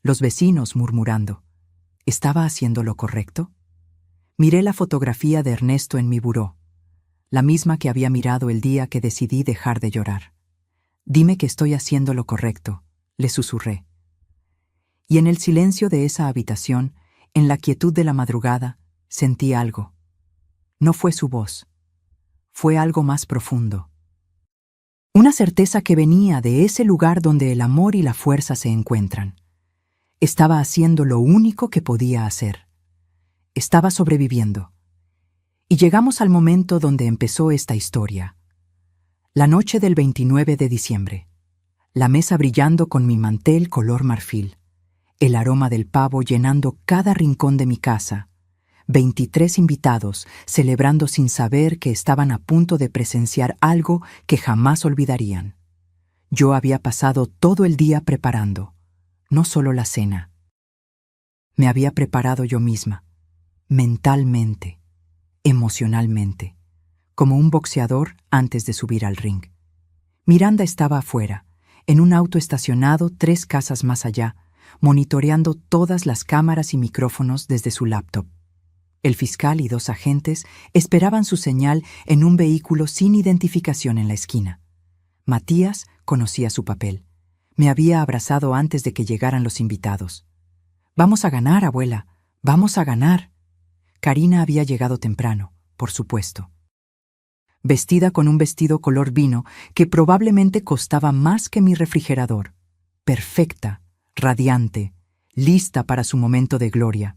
los vecinos murmurando. ¿Estaba haciendo lo correcto? Miré la fotografía de Ernesto en mi buró, la misma que había mirado el día que decidí dejar de llorar. Dime que estoy haciendo lo correcto, le susurré. Y en el silencio de esa habitación, en la quietud de la madrugada, sentí algo. No fue su voz. Fue algo más profundo. Una certeza que venía de ese lugar donde el amor y la fuerza se encuentran. Estaba haciendo lo único que podía hacer. Estaba sobreviviendo. Y llegamos al momento donde empezó esta historia. La noche del 29 de diciembre. La mesa brillando con mi mantel color marfil. El aroma del pavo llenando cada rincón de mi casa. 23 invitados celebrando sin saber que estaban a punto de presenciar algo que jamás olvidarían. Yo había pasado todo el día preparando, no solo la cena. Me había preparado yo misma, mentalmente, emocionalmente, como un boxeador antes de subir al ring. Miranda estaba afuera, en un auto estacionado 3 casas más allá, monitoreando todas las cámaras y micrófonos desde su laptop. El fiscal y 2 agentes esperaban su señal en un vehículo sin identificación en la esquina. Matías conocía su papel. Me había abrazado antes de que llegaran los invitados. «Vamos a ganar, abuela. Vamos a ganar». Karina había llegado temprano, por supuesto. Vestida con un vestido color vino que probablemente costaba más que mi refrigerador. Perfecta, radiante, lista para su momento de gloria.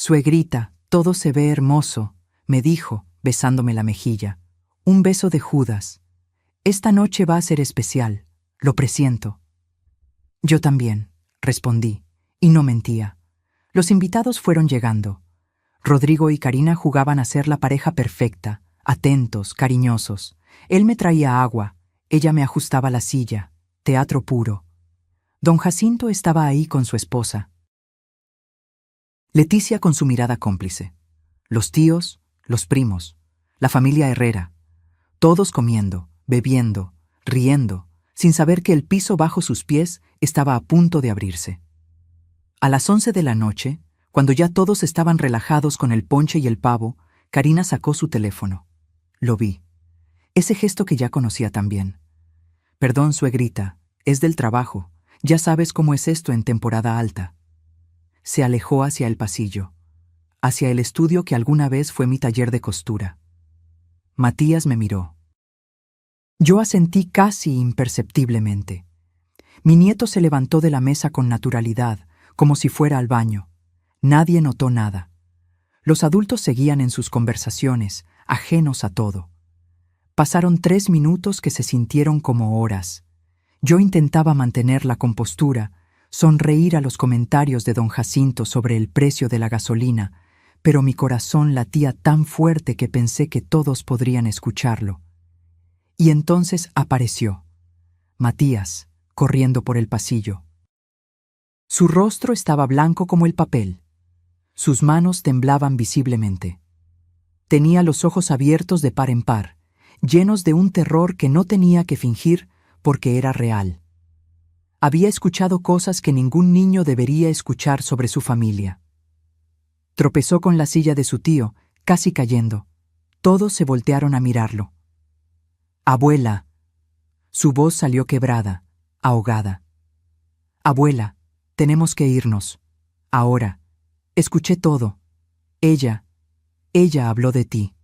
«Suegrita, todo se ve hermoso», me dijo, besándome la mejilla. «Un beso de Judas. Esta noche va a ser especial, lo presiento». «Yo también», respondí, y no mentía. Los invitados fueron llegando. Rodrigo y Karina jugaban a ser la pareja perfecta, atentos, cariñosos. Él me traía agua, ella me ajustaba la silla. Teatro puro. Don Jacinto estaba ahí con su esposa. Leticia con su mirada cómplice. Los tíos, los primos, la familia Herrera. Todos comiendo, bebiendo, riendo, sin saber que el piso bajo sus pies estaba a punto de abrirse. A las 11 de la noche, cuando ya todos estaban relajados con el ponche y el pavo, Karina sacó su teléfono. Lo vi. Ese gesto que ya conocía también. «Perdón, suegrita, es del trabajo. Ya sabes cómo es esto en temporada alta». Se alejó hacia el pasillo, hacia el estudio que alguna vez fue mi taller de costura. Matías me miró. Yo asentí casi imperceptiblemente. Mi nieto se levantó de la mesa con naturalidad, como si fuera al baño. Nadie notó nada. Los adultos seguían en sus conversaciones, ajenos a todo. Pasaron 3 minutos que se sintieron como horas. Yo intentaba mantener la compostura, sonreír a los comentarios de don Jacinto sobre el precio de la gasolina, pero mi corazón latía tan fuerte que pensé que todos podrían escucharlo. Y entonces apareció Matías, corriendo por el pasillo. Su rostro estaba blanco como el papel. Sus manos temblaban visiblemente. Tenía los ojos abiertos de par en par, llenos de un terror que no tenía que fingir porque era real. Había escuchado cosas que ningún niño debería escuchar sobre su familia. Tropezó con la silla de su tío, casi cayendo. Todos se voltearon a mirarlo. «Abuela». Su voz salió quebrada, ahogada. «Abuela, tenemos que irnos. Ahora. Escuché todo. Ella habló de ti».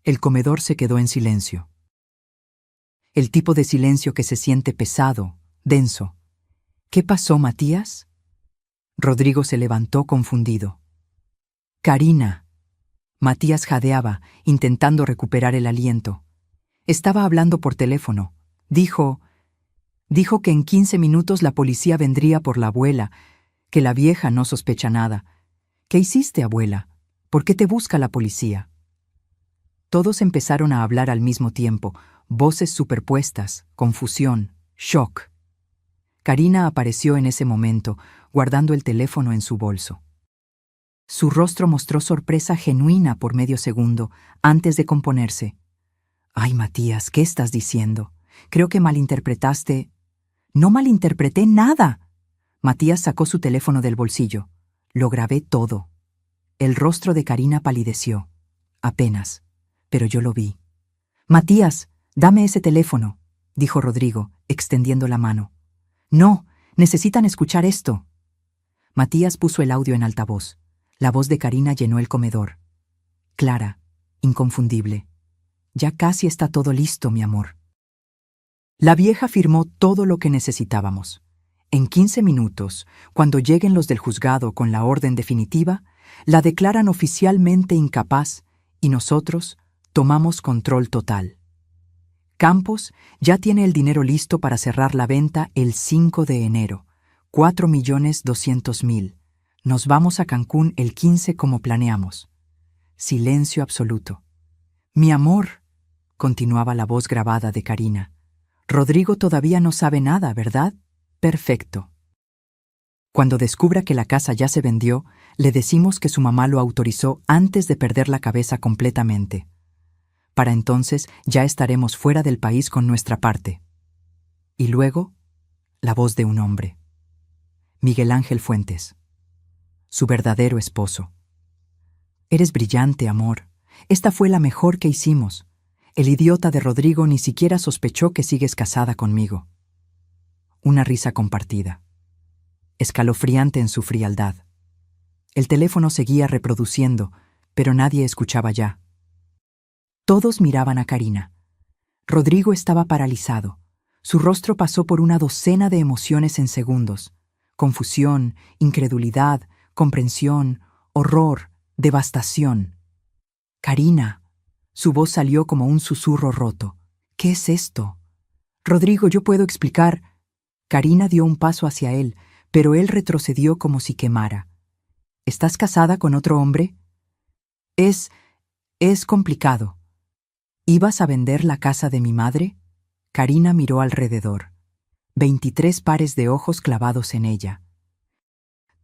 El comedor se quedó en silencio. El tipo de silencio que se siente pesado, denso. «¿Qué pasó, Matías?» Rodrigo se levantó confundido. «Karina». Matías jadeaba, intentando recuperar el aliento. Estaba hablando por teléfono. Dijo que en 15 minutos la policía vendría por la abuela, que la vieja no sospecha nada. «¿Qué hiciste, abuela? ¿Por qué te busca la policía?» Todos empezaron a hablar al mismo tiempo, voces superpuestas, confusión, shock. Karina apareció en ese momento, guardando el teléfono en su bolso. Su rostro mostró sorpresa genuina por medio segundo, antes de componerse. «Ay, Matías, ¿qué estás diciendo? Creo que malinterpretaste». «No malinterpreté nada». Matías sacó su teléfono del bolsillo. «Lo grabé todo». El rostro de Karina palideció. Apenas. Pero yo lo vi. «Matías, dame ese teléfono», dijo Rodrigo, extendiendo la mano. «No, necesitan escuchar esto». Matías puso el audio en altavoz. La voz de Karina llenó el comedor. Clara, inconfundible. «Ya casi está todo listo, mi amor». La vieja firmó todo lo que necesitábamos. En 15 minutos, cuando lleguen los del juzgado con la orden definitiva, la declaran oficialmente incapaz y nosotros tomamos control total. Campos ya tiene el dinero listo para cerrar la venta el 5 de enero, 4.200.000. Nos vamos a Cancún el 15 como planeamos. Silencio absoluto. «Mi amor», continuaba la voz grabada de Karina. «Rodrigo todavía no sabe nada, ¿verdad? Perfecto. Cuando descubra que la casa ya se vendió, le decimos que su mamá lo autorizó antes de perder la cabeza completamente. Para entonces ya estaremos fuera del país con nuestra parte». Y luego, la voz de un hombre. Miguel Ángel Fuentes. Su verdadero esposo. «Eres brillante, amor. Esta fue la mejor que hicimos. El idiota de Rodrigo ni siquiera sospechó que sigues casada conmigo». Una risa compartida. Escalofriante en su frialdad. El teléfono seguía reproduciendo, pero nadie escuchaba ya. Todos miraban a Karina. Rodrigo estaba paralizado. Su rostro pasó por una docena de emociones en segundos. Confusión, incredulidad, comprensión, horror, devastación. «Karina». Su voz salió como un susurro roto. «¿Qué es esto?» «Rodrigo, yo puedo explicar». Karina dio un paso hacia él, pero él retrocedió como si quemara. «¿Estás casada con otro hombre?» Es complicado». «¿Ibas a vender la casa de mi madre?» Karina miró alrededor. 23 pares de ojos clavados en ella.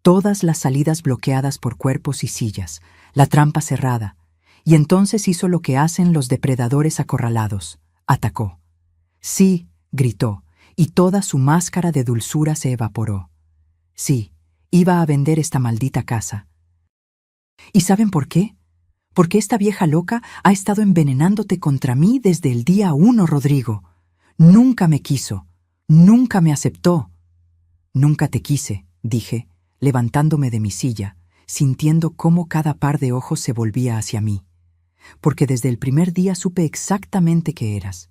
Todas las salidas bloqueadas por cuerpos y sillas, la trampa cerrada, y entonces hizo lo que hacen los depredadores acorralados. Atacó. «Sí», gritó, y toda su máscara de dulzura se evaporó. «Sí, iba a vender esta maldita casa». ¿Y saben por qué? Porque esta vieja loca ha estado envenenándote contra mí desde el día 1, Rodrigo. Nunca me quiso, nunca me aceptó. «Nunca te quise», dije, levantándome de mi silla, sintiendo cómo cada par de ojos se volvía hacia mí. «Porque desde el primer día supe exactamente qué eras».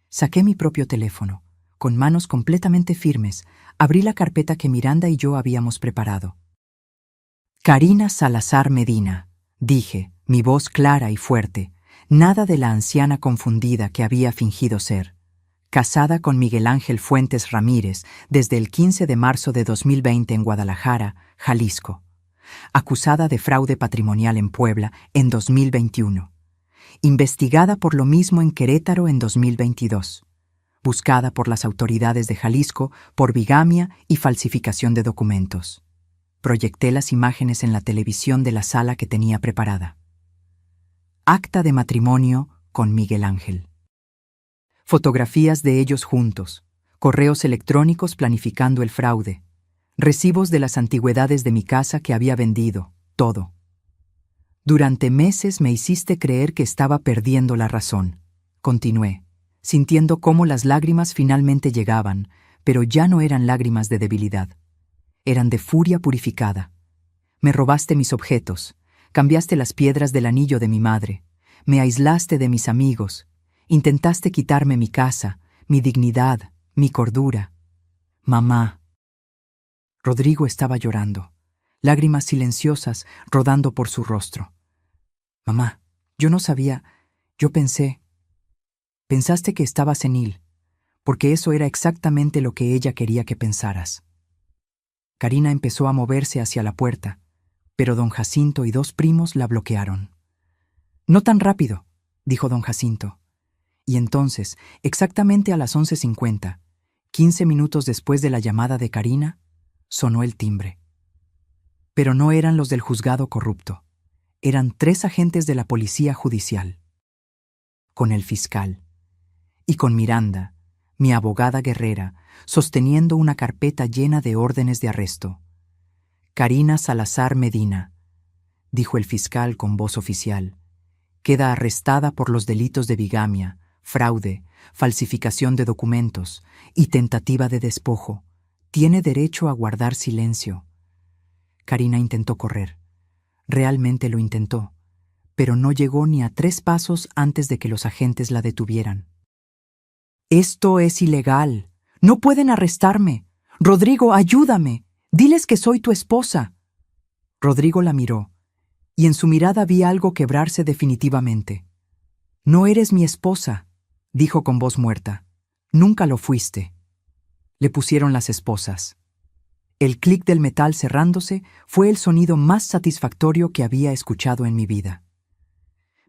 Saqué mi propio teléfono. Con manos completamente firmes, abrí la carpeta que Miranda y yo habíamos preparado. «Karina Salazar Medina», dije, mi voz clara y fuerte, nada de la anciana confundida que había fingido ser. «Casada con Miguel Ángel Fuentes Ramírez desde el 15 de marzo de 2020 en Guadalajara, Jalisco. Acusada de fraude patrimonial en Puebla en 2021. Investigada por lo mismo en Querétaro en 2022. Buscada por las autoridades de Jalisco por bigamia y falsificación de documentos. Proyecté las imágenes en la televisión de la sala que tenía preparada. Acta de matrimonio con Miguel Ángel. Fotografías de ellos juntos, correos electrónicos planificando el fraude, recibos de las antigüedades de mi casa que había vendido, todo. Durante meses me hiciste creer que estaba perdiendo la razón. Continué, sintiendo cómo las lágrimas finalmente llegaban, pero ya no eran lágrimas de debilidad. Eran de furia purificada. Me robaste mis objetos, cambiaste las piedras del anillo de mi madre, me aislaste de mis amigos, intentaste quitarme mi casa, mi dignidad, mi cordura. Mamá. Rodrigo estaba llorando, lágrimas silenciosas rodando por su rostro. Mamá, yo no sabía, yo pensé. Pensaste que estaba senil, porque eso era exactamente lo que ella quería que pensaras. Karina empezó a moverse hacia la puerta, pero don Jacinto y 2 primos la bloquearon. No tan rápido, dijo don Jacinto. Y entonces, exactamente a las 11:50, 15 minutos después de la llamada de Karina, sonó el timbre. Pero no eran los del juzgado corrupto. Eran 3 agentes de la policía judicial. Con el fiscal. Y con Miranda, mi abogada guerrera, sosteniendo una carpeta llena de órdenes de arresto. Karina Salazar Medina, dijo el fiscal con voz oficial, queda arrestada por los delitos de bigamia, fraude, falsificación de documentos y tentativa de despojo. Tiene derecho a guardar silencio. Karina intentó correr. Realmente lo intentó, pero no llegó ni a 3 pasos antes de que los agentes la detuvieran. Esto es ilegal. No pueden arrestarme. Rodrigo, ayúdame. Diles que soy tu esposa. Rodrigo la miró, y en su mirada vi algo quebrarse definitivamente. No eres mi esposa, dijo con voz muerta. Nunca lo fuiste. Le pusieron las esposas. El clic del metal cerrándose fue el sonido más satisfactorio que había escuchado en mi vida.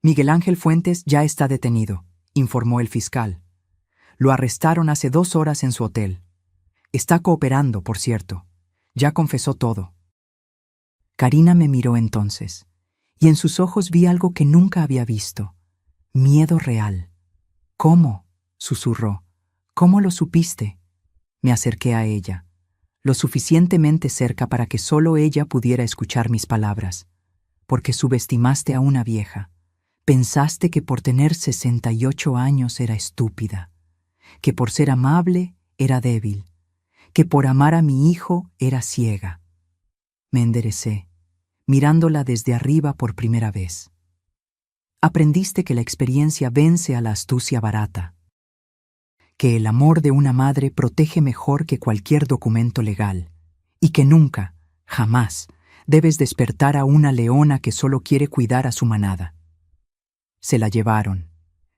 Miguel Ángel Fuentes ya está detenido, informó el fiscal. Lo arrestaron hace 2 horas en su hotel. Está cooperando, por cierto. Ya confesó todo. Karina me miró entonces, y en sus ojos vi algo que nunca había visto. Miedo real. ¿Cómo?, susurró. ¿Cómo lo supiste? Me acerqué a ella, lo suficientemente cerca para que solo ella pudiera escuchar mis palabras. Porque subestimaste a una vieja. Pensaste que por tener 68 años era estúpida, que por ser amable era débil, que por amar a mi hijo era ciega. Me enderecé, mirándola desde arriba por primera vez. Aprendiste que la experiencia vence a la astucia barata, que el amor de una madre protege mejor que cualquier documento legal, y que nunca, jamás, debes despertar a una leona que solo quiere cuidar a su manada. Se la llevaron,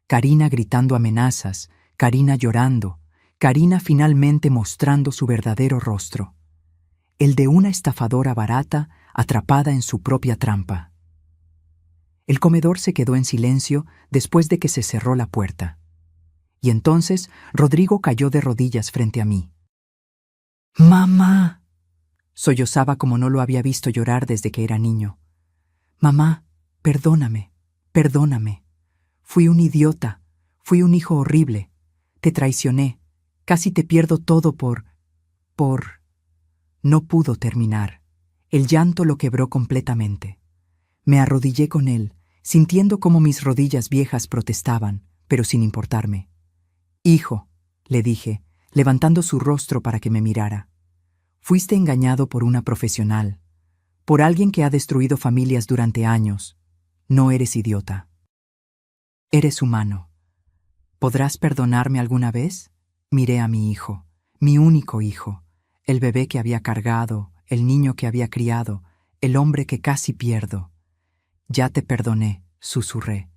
Karina gritando amenazas, Karina llorando, Karina finalmente mostrando su verdadero rostro, el de una estafadora barata atrapada en su propia trampa. El comedor se quedó en silencio después de que se cerró la puerta. Y entonces Rodrigo cayó de rodillas frente a mí. ¡Mamá! Sollozaba como no lo había visto llorar desde que era niño. Mamá, perdóname, perdóname. Fui un idiota, fui un hijo horrible. Te traicioné. Casi te pierdo todo por... No pudo terminar. El llanto lo quebró completamente. Me arrodillé con él, sintiendo cómo mis rodillas viejas protestaban, pero sin importarme. Hijo, le dije, levantando su rostro para que me mirara. Fuiste engañado por una profesional, por alguien que ha destruido familias durante años. No eres idiota. Eres humano. ¿Podrás perdonarme alguna vez? Miré a mi hijo, mi único hijo, el bebé que había cargado, el niño que había criado, el hombre que casi pierdo. Ya te perdoné, susurré.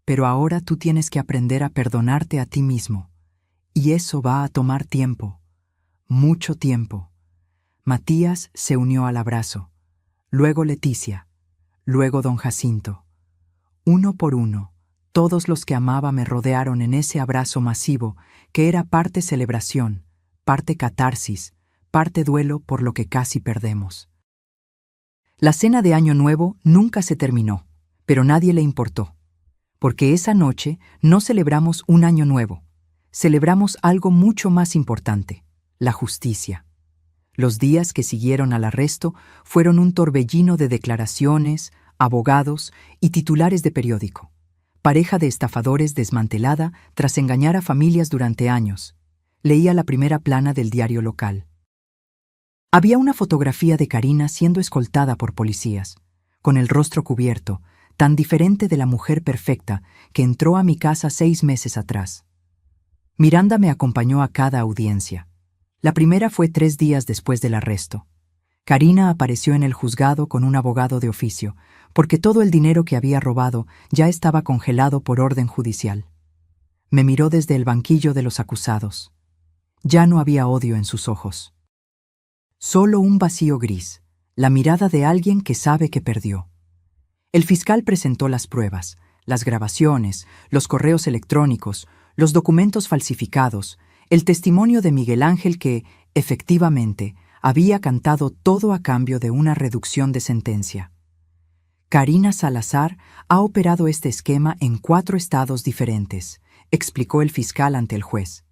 Pero ahora tú tienes que aprender a perdonarte a ti mismo. Y eso va a tomar tiempo, mucho tiempo. Matías se unió al abrazo, luego Leticia, luego don Jacinto. Uno por uno, todos los que amaba me rodearon en ese abrazo masivo que era parte celebración, parte catarsis, parte duelo por lo que casi perdemos. La cena de Año Nuevo nunca se terminó, pero nadie le importó. Porque esa noche no celebramos un año nuevo, celebramos algo mucho más importante, la justicia. Los días que siguieron al arresto fueron un torbellino de declaraciones, abogados y titulares de periódico. Pareja de estafadores desmantelada tras engañar a familias durante años. Leía la primera plana del diario local. Había una fotografía de Karina siendo escoltada por policías, con el rostro cubierto, tan diferente de la mujer perfecta que entró a mi casa 6 meses atrás. Miranda me acompañó a cada audiencia. La primera fue 3 días después del arresto. Karina apareció en el juzgado con un abogado de oficio, porque todo el dinero que había robado ya estaba congelado por orden judicial. Me miró desde el banquillo de los acusados. Ya no había odio en sus ojos. Solo un vacío gris, la mirada de alguien que sabe que perdió. El fiscal presentó las pruebas, las grabaciones, los correos electrónicos, los documentos falsificados, el testimonio de Miguel Ángel que, efectivamente, había cantado todo a cambio de una reducción de sentencia. Karina Salazar ha operado este esquema en 4 estados diferentes, explicó el fiscal ante el juez.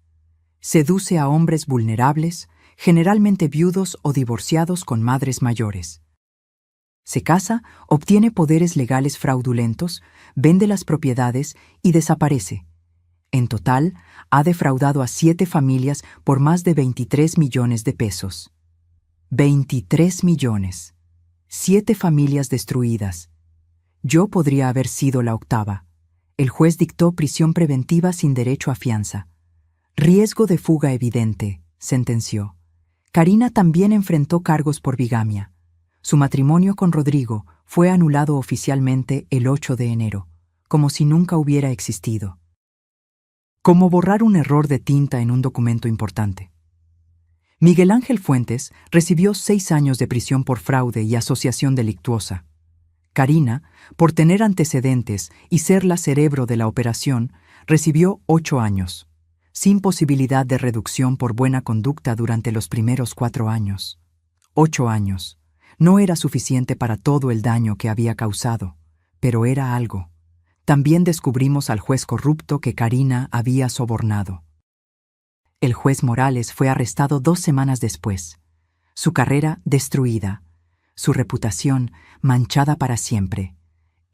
Seduce a hombres vulnerables, generalmente viudos o divorciados con madres mayores. Se casa, obtiene poderes legales fraudulentos, vende las propiedades y desaparece. En total, ha defraudado a 7 familias por más de 23 millones de pesos. 23 millones. 7 familias destruidas. Yo podría haber sido la 8ª. El juez dictó prisión preventiva sin derecho a fianza. Riesgo de fuga evidente, sentenció. Karina también enfrentó cargos por bigamia. Su matrimonio con Rodrigo fue anulado oficialmente el 8 de enero, como si nunca hubiera existido. Como borrar un error de tinta en un documento importante. Miguel Ángel Fuentes recibió 6 años de prisión por fraude y asociación delictuosa. Karina, por tener antecedentes y ser la cerebro de la operación, recibió 8 años, sin posibilidad de reducción por buena conducta durante los primeros 4 años. 8 años. No era suficiente para todo el daño que había causado, pero era algo. También descubrimos al juez corrupto que Karina había sobornado. El juez Morales fue arrestado 2 semanas después. Su carrera destruida, su reputación manchada para siempre.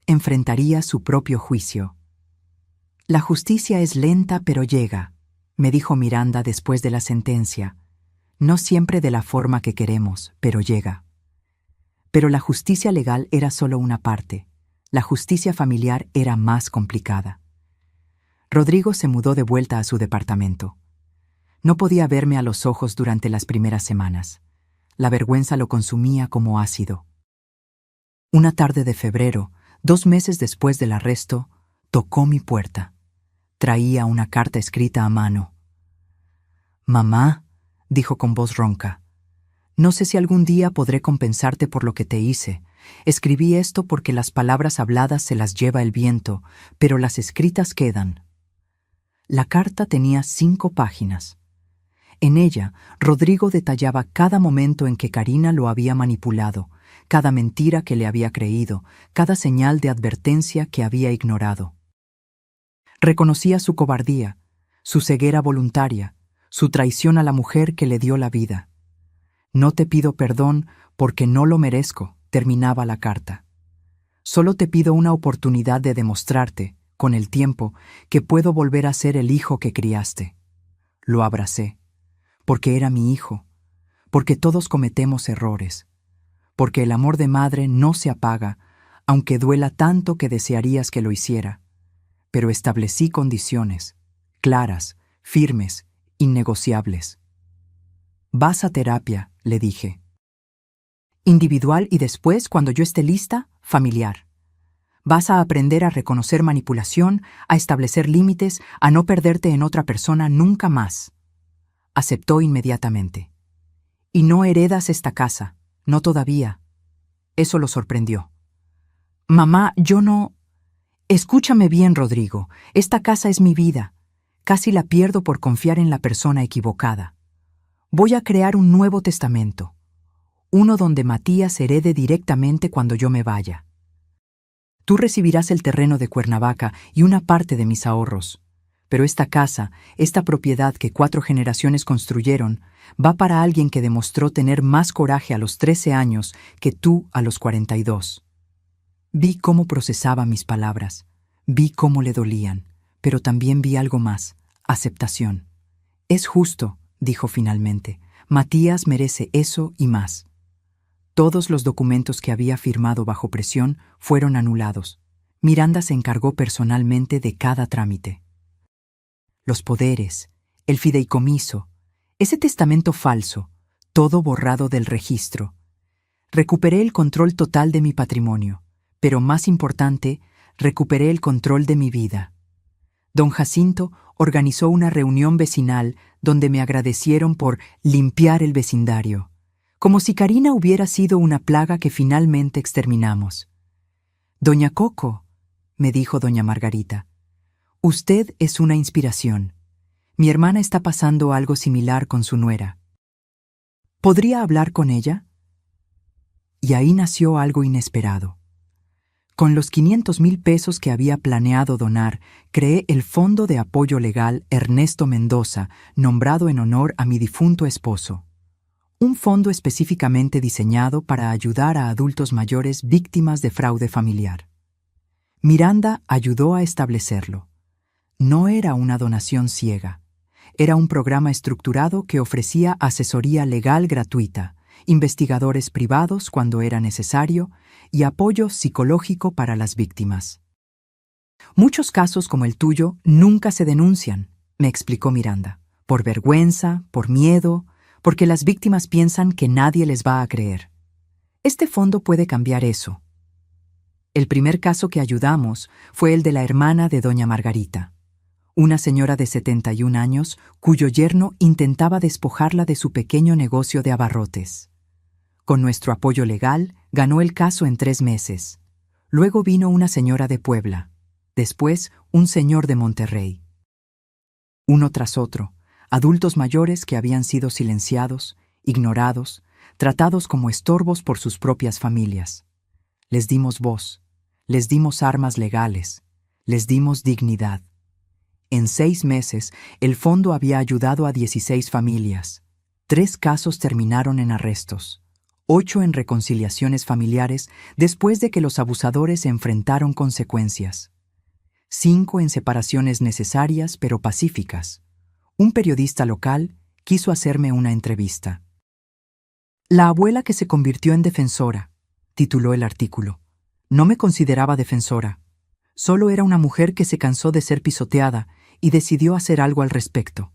Enfrentaría su propio juicio. La justicia es lenta pero llega, me dijo Miranda después de la sentencia. No siempre de la forma que queremos, pero llega. Pero la justicia legal era solo una parte. La justicia familiar era más complicada. Rodrigo se mudó de vuelta a su departamento. No podía verme a los ojos durante las primeras semanas. La vergüenza lo consumía como ácido. Una tarde de febrero, 2 meses después del arresto, tocó mi puerta. Traía una carta escrita a mano. «Mamá», dijo con voz ronca, «no sé si algún día podré compensarte por lo que te hice. Escribí esto porque las palabras habladas se las lleva el viento, pero las escritas quedan». La carta tenía 5 páginas. En ella, Rodrigo detallaba cada momento en que Karina lo había manipulado, cada mentira que le había creído, cada señal de advertencia que había ignorado. Reconocía su cobardía, su ceguera voluntaria, su traición a la mujer que le dio la vida. «No te pido perdón porque no lo merezco», terminaba la carta. «Solo te pido una oportunidad de demostrarte, con el tiempo, que puedo volver a ser el hijo que criaste». Lo abracé, porque era mi hijo, porque todos cometemos errores, porque el amor de madre no se apaga, aunque duela tanto que desearías que lo hiciera. Pero establecí condiciones, claras, firmes, innegociables. «Vas a terapia», le dije. «Individual y después, cuando yo esté lista, familiar. Vas a aprender a reconocer manipulación, a establecer límites, a no perderte en otra persona nunca más». Aceptó inmediatamente. «Y no heredas esta casa, no todavía». Eso lo sorprendió. «Mamá, yo no...» «Escúchame bien, Rodrigo, esta casa es mi vida. Casi la pierdo por confiar en la persona equivocada. Voy a crear un nuevo testamento, uno donde Matías herede directamente cuando yo me vaya». Tú recibirás el terreno de Cuernavaca y una parte de mis ahorros. Pero esta casa, esta propiedad que 4 generaciones construyeron, va para alguien que demostró tener más coraje a los 13 años que tú a los 42. Vi cómo procesaba mis palabras, vi cómo le dolían, pero también vi algo más, aceptación. Es justo, dijo finalmente. Matías merece eso y más. Todos los documentos que había firmado bajo presión fueron anulados. Miranda se encargó personalmente de cada trámite. Los poderes, el fideicomiso, ese testamento falso, todo borrado del registro. Recuperé el control total de mi patrimonio, pero más importante, recuperé el control de mi vida. Don Jacinto organizó una reunión vecinal donde me agradecieron por limpiar el vecindario, como si Karina hubiera sido una plaga que finalmente exterminamos. «Doña Coco», me dijo doña Margarita, «usted es una inspiración. Mi hermana está pasando algo similar con su nuera. ¿Podría hablar con ella?» Y ahí nació algo inesperado. Con los 500,000 pesos que había planeado donar, creé el Fondo de Apoyo Legal Ernesto Mendoza, nombrado en honor a mi difunto esposo. Un fondo específicamente diseñado para ayudar a adultos mayores víctimas de fraude familiar. Miranda ayudó a establecerlo. No era una donación ciega. Era un programa estructurado que ofrecía asesoría legal gratuita, investigadores privados cuando era necesario y apoyo psicológico para las víctimas. Muchos casos como el tuyo nunca se denuncian, me explicó Miranda, por vergüenza, por miedo, porque las víctimas piensan que nadie les va a creer. Este fondo puede cambiar eso. El primer caso que ayudamos fue el de la hermana de doña Margarita, una señora de 71 años cuyo yerno intentaba despojarla de su pequeño negocio de abarrotes. Con nuestro apoyo legal, ganó el caso en 3 meses. Luego vino una señora de Puebla. Después, un señor de Monterrey. Uno tras otro, adultos mayores que habían sido silenciados, ignorados, tratados como estorbos por sus propias familias. Les dimos voz, les dimos armas legales, les dimos dignidad. En 6 meses, el fondo había ayudado a 16 familias. 3 casos terminaron en arrestos. 8 en reconciliaciones familiares después de que los abusadores enfrentaron consecuencias. 5 en separaciones necesarias pero pacíficas. Un periodista local quiso hacerme una entrevista. «La abuela que se convirtió en defensora», tituló el artículo. No me consideraba defensora. Solo era una mujer que se cansó de ser pisoteada y decidió hacer algo al respecto.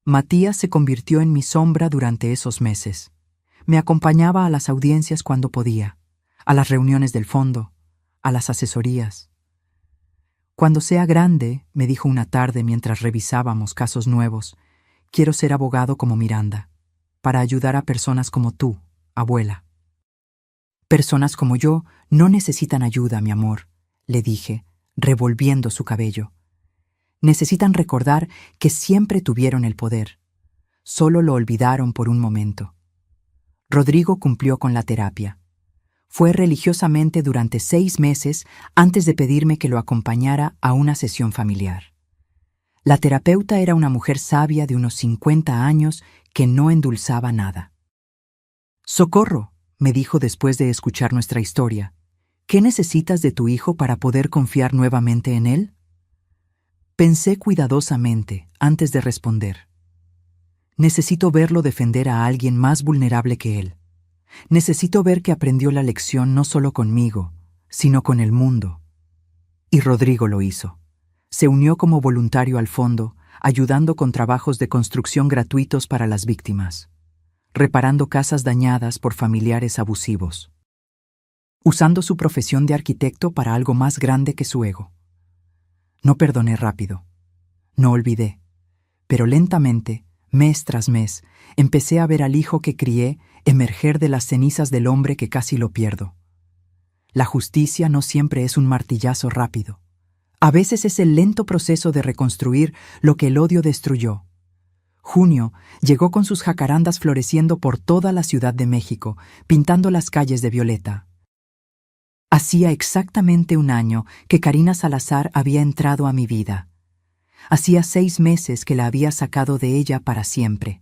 Matías se convirtió en mi sombra durante esos meses. Me acompañaba a las audiencias cuando podía, a las reuniones del fondo, a las asesorías. Cuando sea grande, me dijo una tarde mientras revisábamos casos nuevos, quiero ser abogado como Miranda, para ayudar a personas como tú, abuela. Personas como yo no necesitan ayuda, mi amor, le dije, revolviendo su cabello. Necesitan recordar que siempre tuvieron el poder. Solo lo olvidaron por un momento. Rodrigo cumplió con la terapia. Fue religiosamente durante 6 meses antes de pedirme que lo acompañara a una sesión familiar. La terapeuta era una mujer sabia de unos 50 años que no endulzaba nada. «Socorro», me dijo después de escuchar nuestra historia. «¿Qué necesitas de tu hijo para poder confiar nuevamente en él?» Pensé cuidadosamente antes de responder. Necesito verlo defender a alguien más vulnerable que él. Necesito ver que aprendió la lección no solo conmigo, sino con el mundo. Y Rodrigo lo hizo. Se unió como voluntario al fondo, ayudando con trabajos de construcción gratuitos para las víctimas, reparando casas dañadas por familiares abusivos, usando su profesión de arquitecto para algo más grande que su ego. No perdoné rápido. No olvidé. Pero lentamente, mes tras mes, empecé a ver al hijo que crié emerger de las cenizas del hombre que casi lo pierdo. La justicia no siempre es un martillazo rápido. A veces es el lento proceso de reconstruir lo que el odio destruyó. Junio llegó con sus jacarandas floreciendo por toda la Ciudad de México, pintando las calles de violeta. Hacía exactamente un año que Karina Salazar había entrado a mi vida. Hacía 6 meses que la había sacado de ella para siempre.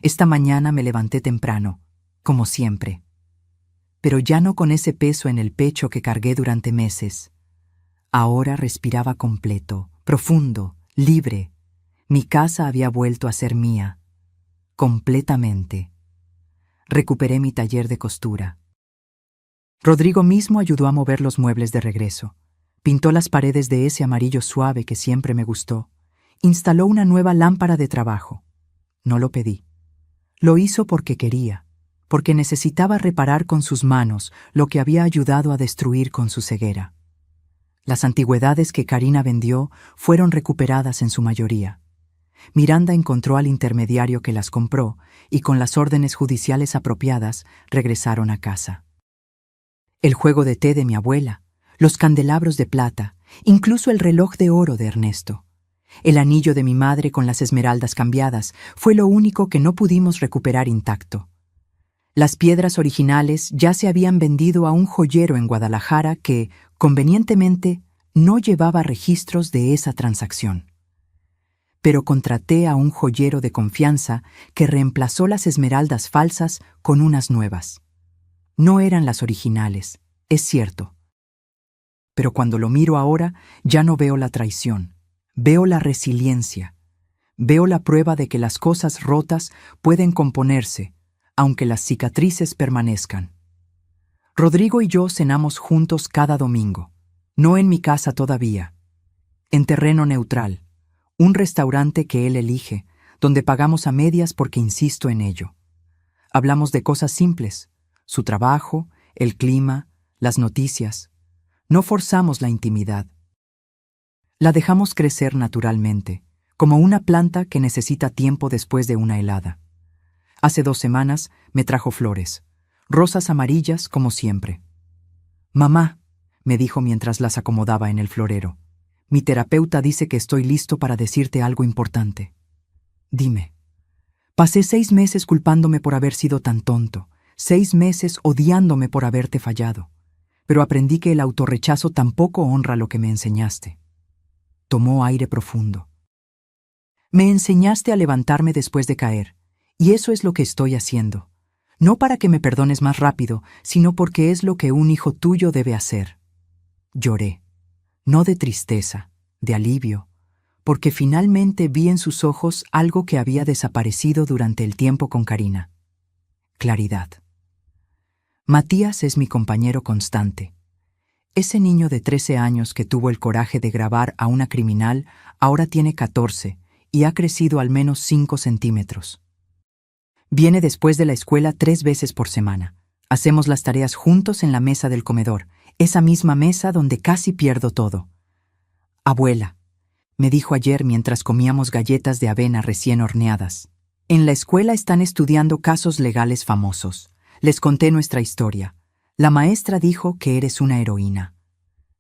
Esta mañana me levanté temprano, como siempre. Pero ya no con ese peso en el pecho que cargué durante meses. Ahora respiraba completo, profundo, libre. Mi casa había vuelto a ser mía. Completamente. Recuperé mi taller de costura. Rodrigo mismo ayudó a mover los muebles de regreso. Pintó las paredes de ese amarillo suave que siempre me gustó. Instaló una nueva lámpara de trabajo. No lo pedí. Lo hizo porque quería, porque necesitaba reparar con sus manos lo que había ayudado a destruir con su ceguera. Las antigüedades que Karina vendió fueron recuperadas en su mayoría. Miranda encontró al intermediario que las compró y con las órdenes judiciales apropiadas regresaron a casa. El juego de té de mi abuela, los candelabros de plata, incluso el reloj de oro de Ernesto. El anillo de mi madre con las esmeraldas cambiadas fue lo único que no pudimos recuperar intacto. Las piedras originales ya se habían vendido a un joyero en Guadalajara que, convenientemente, no llevaba registros de esa transacción. Pero contraté a un joyero de confianza que reemplazó las esmeraldas falsas con unas nuevas. No eran las originales, es cierto. Pero cuando lo miro ahora, ya no veo la traición. Veo la resiliencia. Veo la prueba de que las cosas rotas pueden componerse, aunque las cicatrices permanezcan. Rodrigo y yo cenamos juntos cada domingo. No en mi casa todavía. En terreno neutral. Un restaurante que él elige, donde pagamos a medias porque insisto en ello. Hablamos de cosas simples. Su trabajo, el clima, las noticias. No forzamos la intimidad. La dejamos crecer naturalmente, como una planta que necesita tiempo después de una helada. Hace 2 semanas me trajo flores, rosas amarillas como siempre. «Mamá», me dijo mientras las acomodaba en el florero, «mi terapeuta dice que estoy listo para decirte algo importante». «Dime». «Pasé 6 meses culpándome por haber sido tan tonto, 6 meses odiándome por haberte fallado, pero aprendí que el autorrechazo tampoco honra lo que me enseñaste». Tomó aire profundo. «Me enseñaste a levantarme después de caer, y eso es lo que estoy haciendo. No para que me perdones más rápido, sino porque es lo que un hijo tuyo debe hacer». Lloré, no de tristeza, de alivio, porque finalmente vi en sus ojos algo que había desaparecido durante el tiempo con Karina. Claridad. Matías es mi compañero constante. Ese niño de 13 años que tuvo el coraje de grabar a una criminal ahora tiene 14 y ha crecido al menos 5 centímetros. Viene después de la escuela 3 veces por semana. Hacemos las tareas juntos en la mesa del comedor, esa misma mesa donde casi pierdo todo. «Abuela», me dijo ayer mientras comíamos galletas de avena recién horneadas, «en la escuela están estudiando casos legales famosos. Les conté nuestra historia. La maestra dijo que eres una heroína».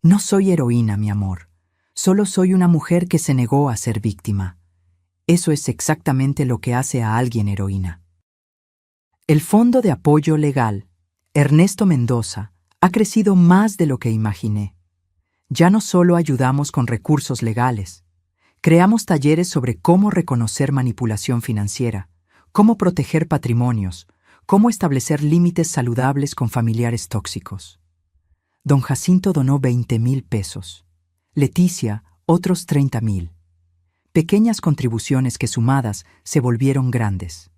«No soy heroína, mi amor. Solo soy una mujer que se negó a ser víctima. Eso es exactamente lo que hace a alguien heroína». El Fondo de Apoyo Legal, Ernesto Mendoza, ha crecido más de lo que imaginé. Ya no solo ayudamos con recursos legales. Creamos talleres sobre cómo reconocer manipulación financiera, cómo proteger patrimonios, cómo establecer límites saludables con familiares tóxicos. Don Jacinto donó 20,000 pesos. Leticia, otros 30,000. Pequeñas contribuciones que sumadas se volvieron grandes.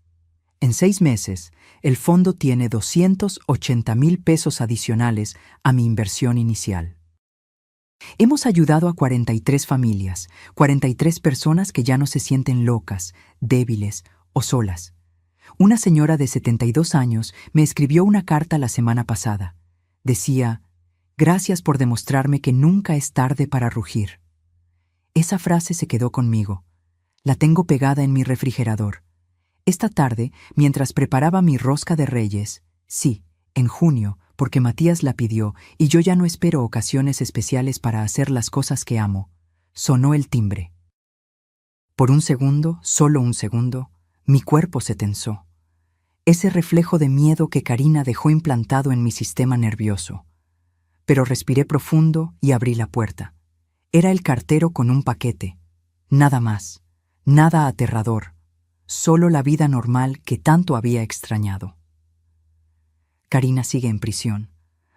En 6 meses, el fondo tiene 280,000 pesos adicionales a mi inversión inicial. Hemos ayudado a 43 familias, 43 personas que ya no se sienten locas, débiles o solas. Una señora de 72 años me escribió una carta la semana pasada. Decía: «Gracias por demostrarme que nunca es tarde para rugir». Esa frase se quedó conmigo. La tengo pegada en mi refrigerador. Esta tarde, mientras preparaba mi rosca de Reyes, sí, en junio, porque Matías la pidió y yo ya no espero ocasiones especiales para hacer las cosas que amo, sonó el timbre. Por un segundo, solo un segundo, mi cuerpo se tensó. Ese reflejo de miedo que Karina dejó implantado en mi sistema nervioso. pero respiré profundo y abrí la puerta. Era el cartero con un paquete. Nada más, nada aterrador, solo la vida normal que tanto había extrañado. Karina sigue en prisión.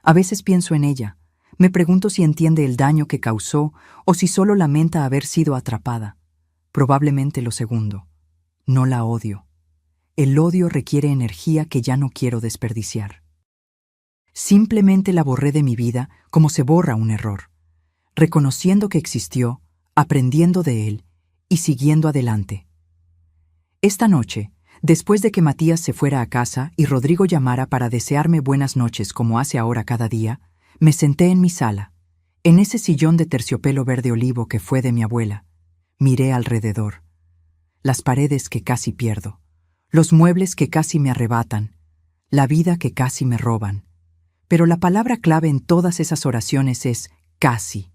A veces pienso en ella. Me pregunto si entiende el daño que causó o si solo lamenta haber sido atrapada. Probablemente lo segundo. No la odio. El odio requiere energía que ya no quiero desperdiciar. Simplemente la borré de mi vida como se borra un error, reconociendo que existió, aprendiendo de él y siguiendo adelante. Esta noche, después de que Matías se fuera a casa y Rodrigo llamara para desearme buenas noches como hace ahora cada día, me senté en mi sala, en ese sillón de terciopelo verde olivo que fue de mi abuela. Miré alrededor. Las paredes que casi pierdo, los muebles que casi me arrebatan, la vida que casi me roban. Pero la palabra clave en todas esas oraciones es casi.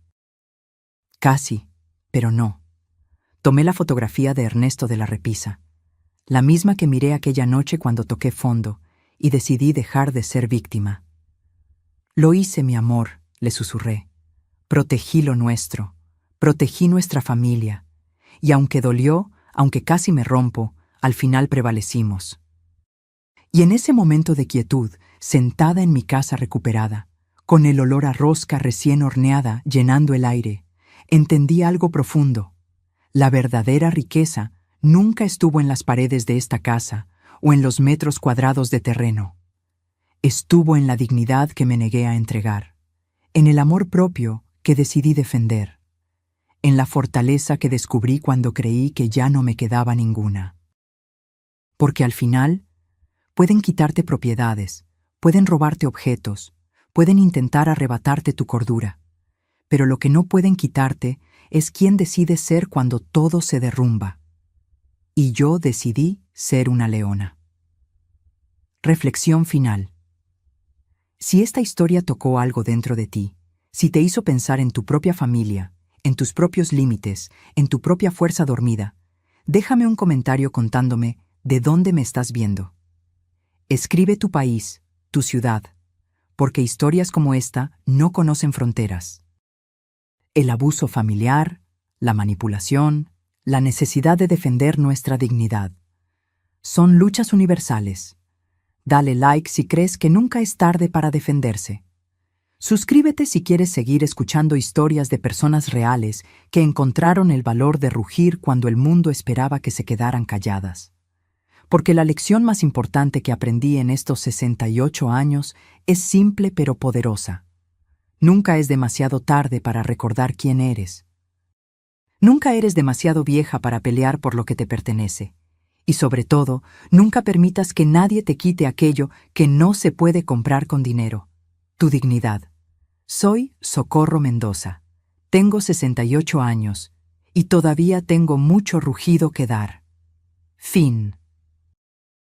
Casi, pero no. Tomé la fotografía de Ernesto de la Repisa, la misma que miré aquella noche cuando toqué fondo y decidí dejar de ser víctima. Lo hice, mi amor, le susurré. Protegí lo nuestro, protegí nuestra familia, y aunque dolió, aunque casi me rompo, al final prevalecimos. Y en ese momento de quietud, sentada en mi casa recuperada, con el olor a rosca recién horneada llenando el aire, entendí algo profundo. La verdadera riqueza nunca estuvo en las paredes de esta casa o en los metros cuadrados de terreno. Estuvo en la dignidad que me negué a entregar, en el amor propio que decidí defender, en la fortaleza que descubrí cuando creí que ya no me quedaba ninguna. Porque al final, pueden quitarte propiedades, pueden robarte objetos, pueden intentar arrebatarte tu cordura, pero lo que no pueden quitarte es quién decides ser cuando todo se derrumba. Y yo decidí ser una leona. Reflexión final. Si esta historia tocó algo dentro de ti, si te hizo pensar en tu propia familia, en tus propios límites, en tu propia fuerza dormida, déjame un comentario contándome de dónde me estás viendo. Escribe tu país, tu ciudad, porque historias como esta no conocen fronteras. El abuso familiar, la manipulación, la necesidad de defender nuestra dignidad. Son luchas universales. Dale like si crees que nunca es tarde para defenderse. Suscríbete si quieres seguir escuchando historias de personas reales que encontraron el valor de rugir cuando el mundo esperaba que se quedaran calladas. Porque la lección más importante que aprendí en estos 68 años es simple pero poderosa. Nunca es demasiado tarde para recordar quién eres. Nunca eres demasiado vieja para pelear por lo que te pertenece. Y sobre todo, nunca permitas que nadie te quite aquello que no se puede comprar con dinero: tu dignidad. Soy Socorro Mendoza. Tengo 68 años y todavía tengo mucho rugido que dar. Fin.